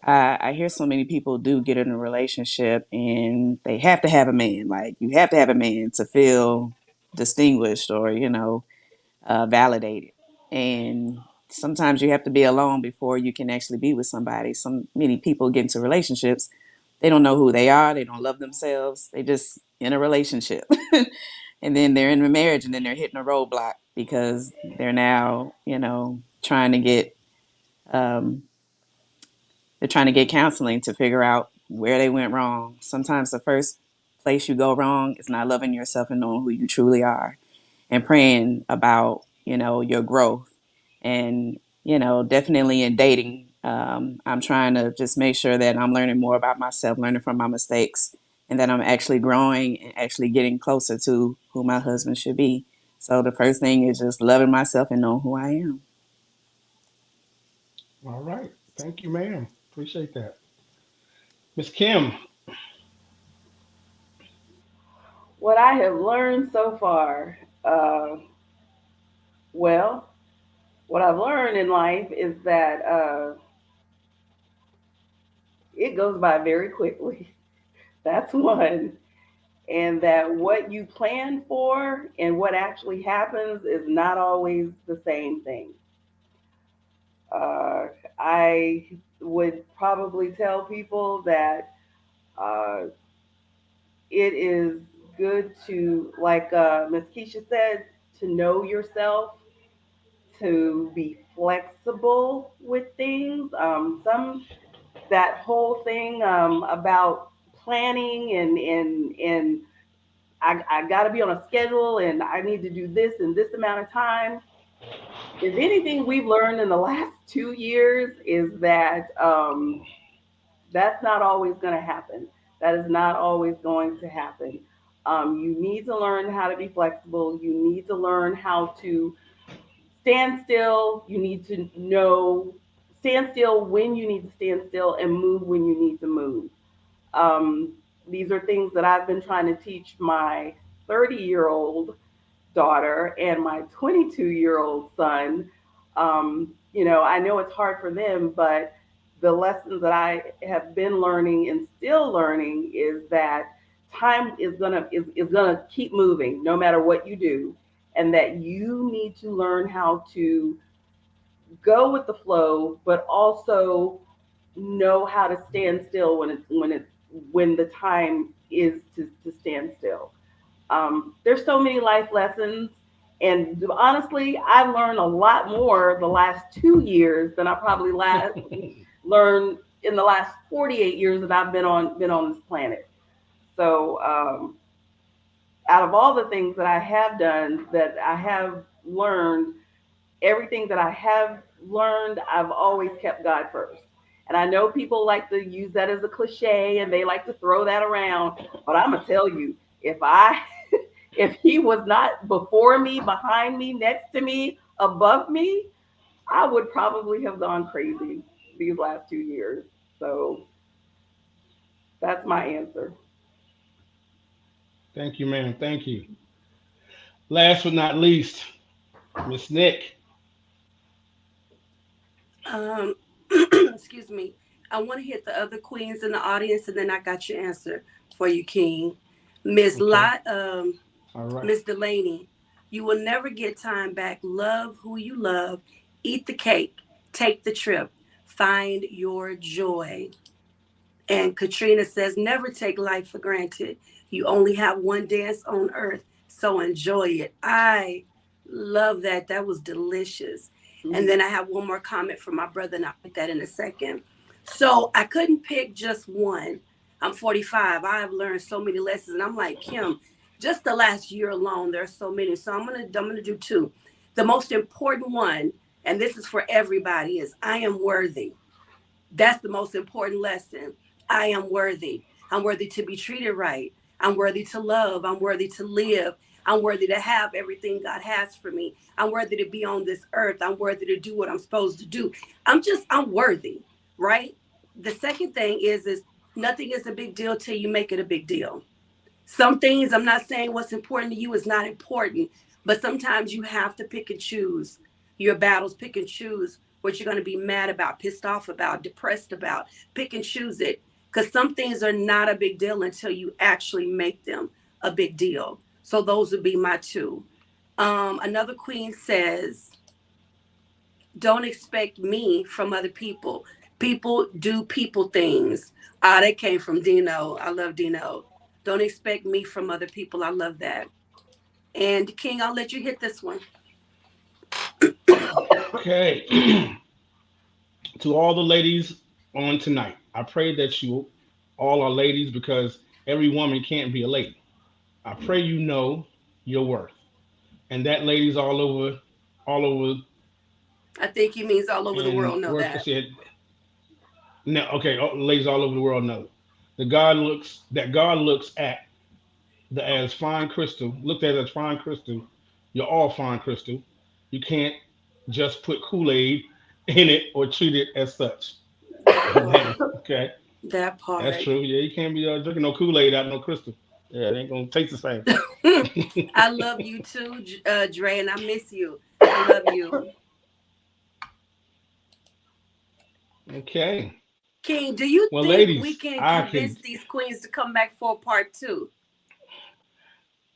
I hear so many people do get in a relationship and they have to have a man. Like you have to have a man to feel distinguished or, validated. And sometimes you have to be alone before you can actually be with somebody. Many people get into relationships, they don't know who they are, they don't love themselves, they just in a relationship. And then they're in a marriage and then they're hitting a roadblock because they're now, trying to get um, they're trying to get counseling to figure out where they went wrong. Sometimes the first place you go wrong is not loving yourself and knowing who you truly are and praying about, your growth. And, definitely in dating, I'm trying to just make sure that I'm learning more about myself, learning from my mistakes, and that I'm actually growing and actually getting closer to who my husband should be. So the first thing is just loving myself and knowing who I am. All right. Thank you, ma'am. Appreciate that. Miss Kim. What I have learned so far, well, what I've learned in life is that it goes by very quickly. That's one. And that what you plan for and what actually happens is not always the same thing. Uh, I would probably tell people that uh, it is good to, like Miss Keisha said, to know yourself, to be flexible with things. That whole thing about planning and I got to be on a schedule and I need to do this in this amount of time. If anything we've learned in the last 2 years is that that's not always going to happen. That is not always going to happen. You need to learn how to be flexible. You need to learn how to stand still. You need to know stand still when you need to stand still and move when you need to move. Um, these are things that I've been trying to teach my 30-year-old daughter and my 22-year-old son. I know it's hard for them, but the lessons that I have been learning and still learning is that time is gonna keep moving no matter what you do, and that you need to learn how to go with the flow, but also know how to stand still when the time is to stand still. There's so many life lessons, and honestly, I've learned a lot more the last 2 years than I probably learned in the last 48 years that I've been on this planet. So, out of all the things that I have done, that I have learned, everything that I have learned, I've always kept God first. And I know people like to use that as a cliche and they like to throw that around, but I'm gonna tell you, if I if he was not before me, behind me, next to me, above me, I would probably have gone crazy these last 2 years. So that's my answer. Thank you, man. Thank you. Last but not least, Miss Nick. Um, excuse me. I want to hit the other queens in the audience, and then I got your answer for you, King. Miss Okay. Lot, All right. Miss Delaney, you will never get time back. Love who you love. Eat the cake. Take the trip. Find your joy. And Katrina says, never take life for granted. You only have one dance on earth, so enjoy it. I love that. That was delicious. And Mhm. then I have one more comment from my brother, and I'll put that in a second. So I couldn't pick just one. I'm 45. I have learned so many lessons, and I'm like Kim. Just the last year alone, there are so many. So I'm gonna do two. The most important one, and this is for everybody, is I am worthy. That's the most important lesson. I am worthy. I'm worthy to be treated right. I'm worthy to love. I'm worthy to live. I'm worthy to have everything God has for me. I'm worthy to be on this earth. I'm worthy to do what I'm supposed to do. I'm worthy, right? The second thing is nothing is a big deal till you make it a big deal. Some things, I'm not saying what's important to you is not important, but sometimes you have to pick and choose your battles, pick and choose what you're going to be mad about, pissed off about, depressed about. Pick and choose it, because some things are not a big deal until you actually make them a big deal. So those would be my two. Another queen says, don't expect me from other people. People do people things. Ah, that came from Dino. I love Dino. Don't expect me from other people. I love that. And King, I'll let you hit this one. Okay. To all the ladies on tonight, I pray that you all are ladies because every woman can't be a lady. I pray you know your worth. And that ladies all over I think he means all over the and world know work I that. said no, okay, ladies all over the world know. That God looks at the as fine crystal, looked at as fine crystal. You're all fine crystal. You can't just put Kool-Aid in it or treat it as such. That part. Amen. Okay. That That's part. true. Yeah, you can't be drinking no Kool Aid out of no crystal. Yeah, it ain't gonna taste the same. I love you too, Dre, and I miss you. I love you. Okay. King, do you Well, think we ladies, can convince these queens to come back for part two?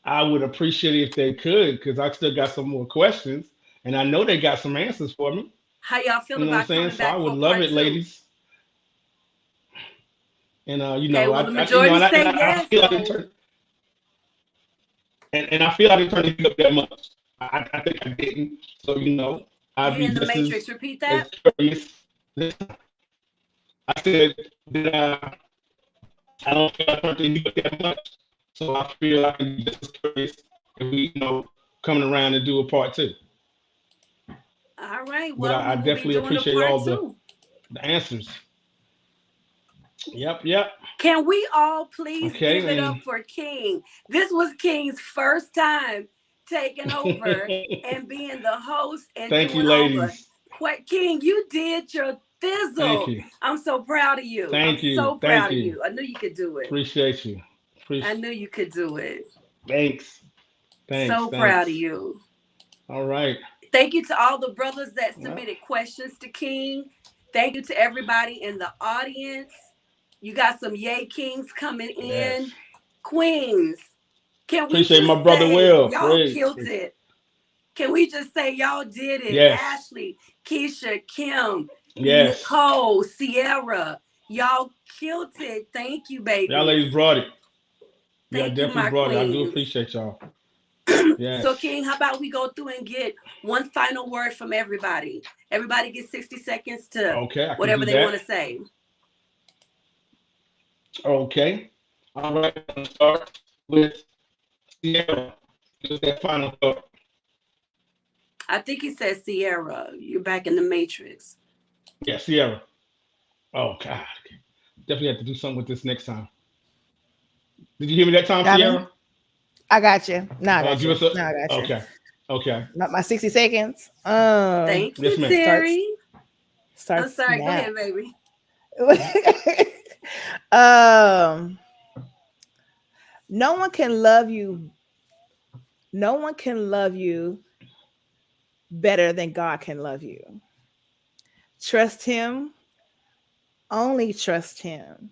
I would appreciate it if they could, because I still got some more questions, and I know they got some answers for me. How y'all feel You know what I'm about saying? coming So I back would for love part it, two? ladies. And Okay, well, the majority say I yes, feel like so and I feel I didn't turn it up that much. I think I didn't. So I'd you're be in the just matrix. Repeat as that. curious. I said that I don't feel I turned it up that much. So I feel I can be just as curious if we coming around and do a part two. All right, But well, I we will be definitely doing a appreciate part all two. the answers. Yep, yep. Can we all please Okay, give it and up for King? This was King's first time taking over and being the host and thank you, doing all the ladies. King, you did your Thank thizzle. you. I'm so proud of you. I'm Thank you. so Thank proud of you. you. I knew you could do it. Appreciate you. I knew you could do it. Thanks. Thanks. So proud of Thanks. you. All right. Thank you to all the brothers that Well, submitted questions to King. Thank you to everybody in the audience. You got some yay kings coming yes. in. Queens, can we Appreciate my just brother say Will. y'all Great. killed it? Can we just say y'all did it? Yes. Ashley, Keisha, Kim, Yes. Nicole, Sierra, y'all killed it. Thank you, Y'all babies. ladies brought it. Y'all Thank you, definitely my brought it. I do queens. appreciate y'all. So, Yes. King, how about we go through and get one final word from everybody? Everybody gets 60 seconds to Okay, I can whatever do they want that. to say. Okay. All right. I'm gonna start with Sierra. Just that final thought. I think he said Sierra. You're back in the matrix. Yeah, Sierra. Oh God. Definitely have to do something with this next time. Did you hear me that time, Got me? Sierra? I got you. No, I got Give you. us a. No, I got you. Okay. Okay. My 60 seconds. Thank Yes, you, ma'am. Starts Terry. I'm starts sorry. Go now. ahead, baby. um, no one can love you. No one can love you better than God can love you. Trust Him. Only trust Him.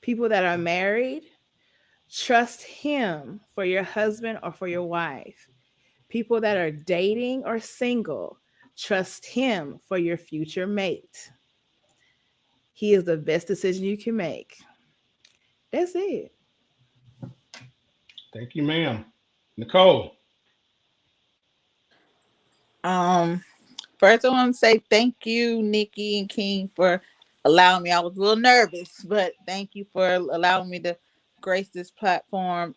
People that are married, trust Him for your husband or for your wife. People that are dating or single, trust Him for your future mate. He is the best decision you can make. That's it. Thank you, ma'am. Nicole. Um, First, I want to say thank you, Nikki and King, for allowing me. I was a little nervous, but thank you for allowing me to grace this platform.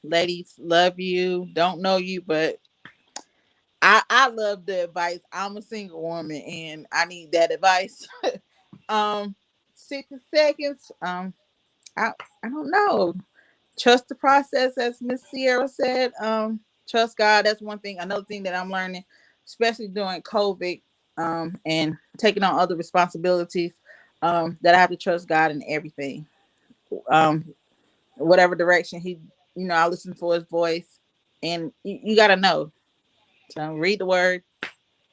Ladies, love you. Don't know you, but I love the advice. I'm a single woman, and I need that advice. um, 60 seconds. I I don't know. Trust the process, as Miss Sierra said. Trust God. That's one thing. Another thing that I'm learning, especially during COVID, and taking on other responsibilities, that I have to trust God in everything. Um, whatever direction I listen for His voice, and you got to know. So read the Word.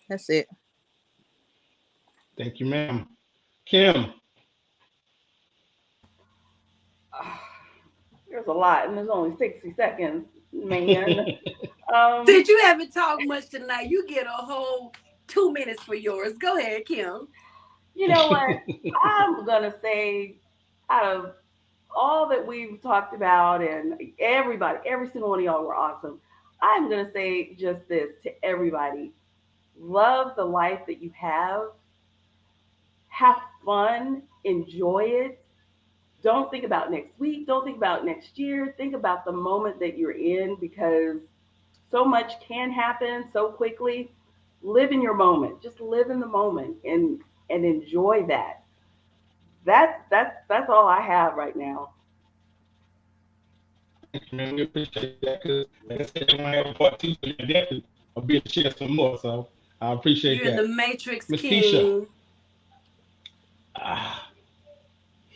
That's it. Thank you, ma'am. Kim. There's a lot, and there's only 60 seconds, man. Um, Since you haven't talked much tonight, you get a whole 2 minutes for yours. Go ahead, Kim. you know what? I'm gonna say, out of all that we've talked about, and everybody, every single one of y'all were awesome. I'm gonna say just this to everybody: love the life that you have fun, enjoy it. Don't think about next week. Don't think about next year. Think about the moment that you're in, because so much can happen so quickly. Live in your moment. Just live in the moment and enjoy that. That's all I have right now. Thank you, man. We appreciate that because, like I said, I want to have a part two, so you definitely will be able to share some more. So I appreciate You're in the that. matrix, Miss Keisha. King. Ah,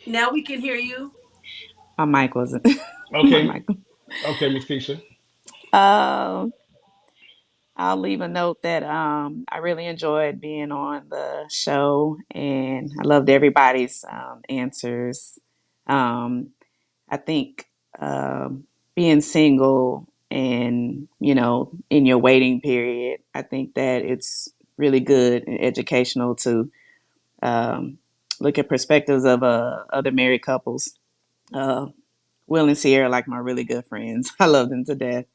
Now we can hear you. My mic wasn't. My okay. mic. Okay, Miss Keisha. Um, I'll leave a note that I really enjoyed being on the show, and I loved everybody's answers. Um, I think being single and in your waiting period, I think that it's really good and educational to um, look at perspectives of other married couples. Uh, Will and Sierra, like my really good friends, I love them to death.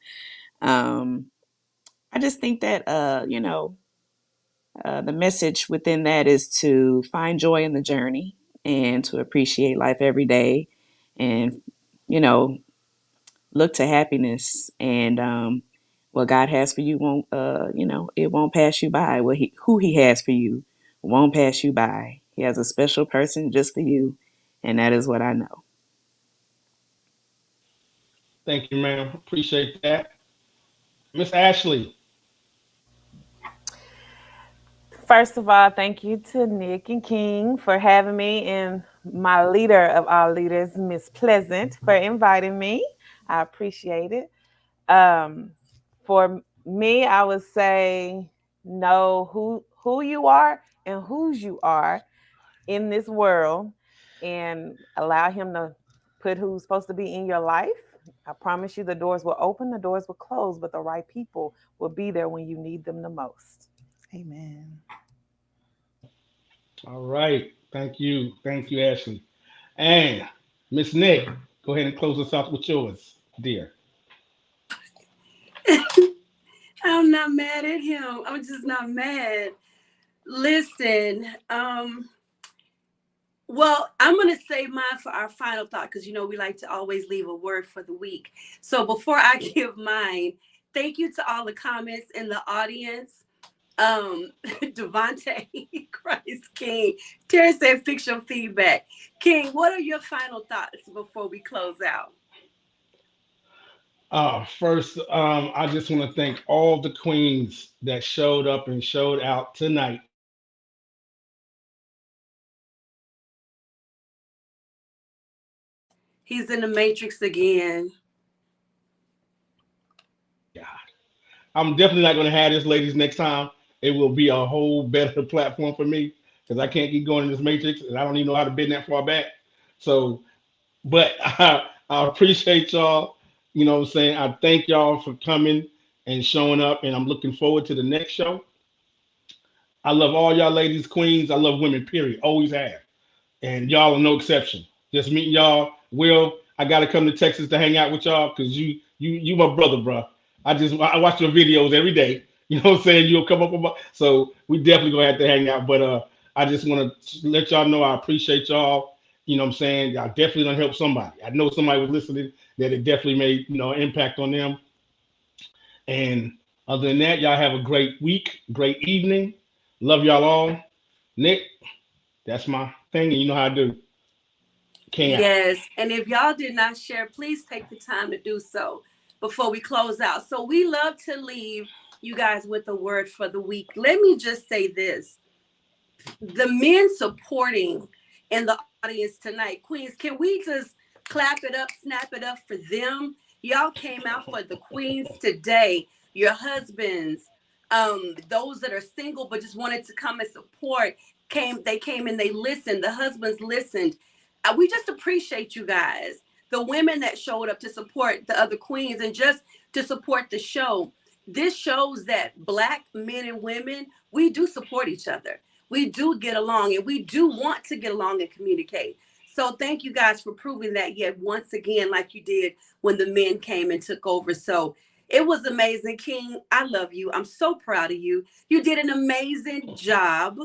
Um, I just think that the message within that is to find joy in the journey and to appreciate life every day, and you know look to happiness, and what God has for you won't it won't pass you by. Who he has for you won't pass you by. He has a special person just for you, and that is what I know. Thank you, ma'am. Appreciate that. Miss Ashley. First of all, thank you to Nick and King for having me, and my leader of all leaders, Miss Pleasant, for inviting me. I appreciate it. Um, for me, I would say know who you are and whose you are in this world, and allow him to put who's supposed to be in your life. I promise you, the doors will open, the doors will close, but the right people will be there when you need them the most. Amen. All right. Thank you. Thank you, Ashley. And Miss Nick, go ahead and close us out with yours, dear. I'm not mad at him. I'm just not mad. Listen, well, I'm going to save mine for our final thought because, we like to always leave a word for the week. So before I give mine, thank you to all the comments in the audience. Devontae, Christ King. Terry said, fix your feedback. King, what are your final thoughts before we close out? First, I just want to thank all the queens that showed up and showed out tonight. He's in the Matrix again. God, I'm definitely not going to have this, ladies, next time. It will be a whole better platform for me because I can't keep going in this matrix and I don't even know how to bend that far back. So, but I appreciate y'all. You know what I'm saying? I thank y'all for coming and showing up, and I'm looking forward to the next show. I love all y'all ladies, queens. I love women, period. Always have. And y'all are no exception. Just meeting y'all. Will, I gotta come to Texas to hang out with y'all because you my brother, bro. I watch your videos every day. You know what I'm saying? You'll come up with so we definitely gonna have to hang out. But I just wanna let y'all know I appreciate y'all. You know what I'm saying? Y'all definitely gonna help somebody. I know somebody was listening that it definitely made an impact on them. And other than that, y'all have a great week, great evening. Love y'all all. Nick, that's my thing, and you know how I do. King out. Yes. And if y'all did not share, please take the time to do so before we close out. So we love to leave you guys with a word for the week. Let me just say this: the men supporting in the audience tonight, Queens, can we just clap it up, snap it up for them? Y'all came out for the Queens today, your husbands, those that are single but just wanted to come and support. They came and they listened. The husbands listened. We just appreciate you guys. The women that showed up to support the other queens and just to support the show. This shows that Black men and women, we do support each other. We do get along and we do want to get along and communicate. So thank you guys for proving that yet once again, like you did when the men came and took over. So it was amazing. King, I love you. I'm so proud of you. You did an amazing job.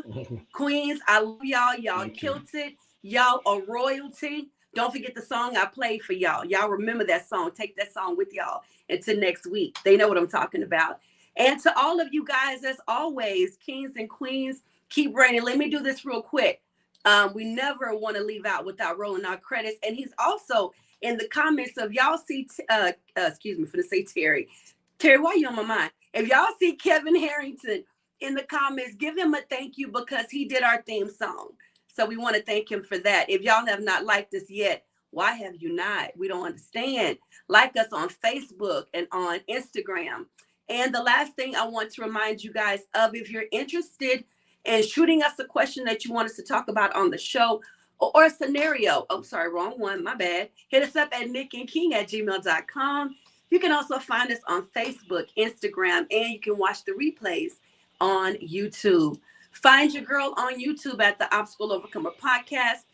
Queens, I love y'all. Y'all Thank you. killed it. Y'all are royalty. Don't forget the song I played for y'all. Y'all remember that song. Take that song with y'all until next week. They know what I'm talking about. And to all of you guys, as always, kings and queens, keep reigning. Let me do this real quick. We never want to leave out without rolling our credits. And he's also in the comments of y'all see, excuse me for the say Terry. Terry, why you on my mind? If y'all see Kevin Harrington in the comments, give him a thank you because he did our theme song. So we want to thank him for that. If y'all have not liked us yet, Why have you not? We don't understand. Like us on Facebook and on Instagram. And the last thing I want to remind you guys of, if you're interested in shooting us a question that you want us to talk about on the show, or a scenario. Oh, sorry, wrong one. My bad. Hit us up at nickandking@gmail.com. You can also find us on Facebook, Instagram, and you can watch the replays on YouTube. Find your girl on YouTube at the Obstacle Overcomer Podcast,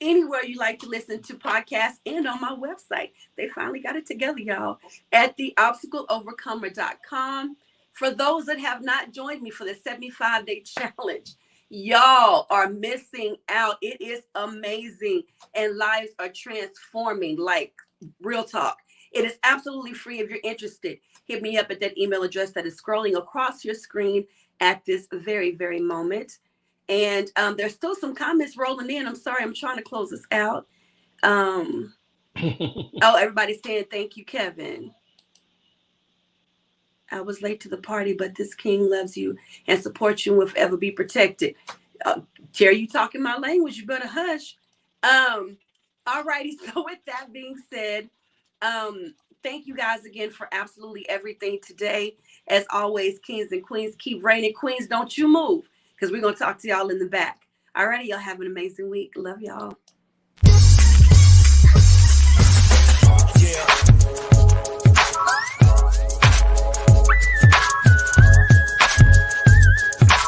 anywhere you like to listen to podcasts, and on my website. They finally got it together, y'all, at theobstacleovercomer.com. For those that have not joined me for the 75-day challenge, y'all are missing out. It is amazing, and lives are transforming, like real talk. It is absolutely free. If you're interested, hit me up at that email address that is scrolling across your screen at this very, very moment. And there's still some comments rolling in. I'm sorry, I'm trying to close this out. Oh, everybody's saying thank you, Kevin. I was late to the party, but this king loves you and supports you and will forever be protected. Terry, you talking my language, you better hush. All righty, so with that being said, thank you guys again for absolutely everything today. As always, kings and queens, keep reigning. Queens, don't you move, because we're going to talk to y'all in the back. All righty, y'all have an amazing week. Love y'all. Yeah.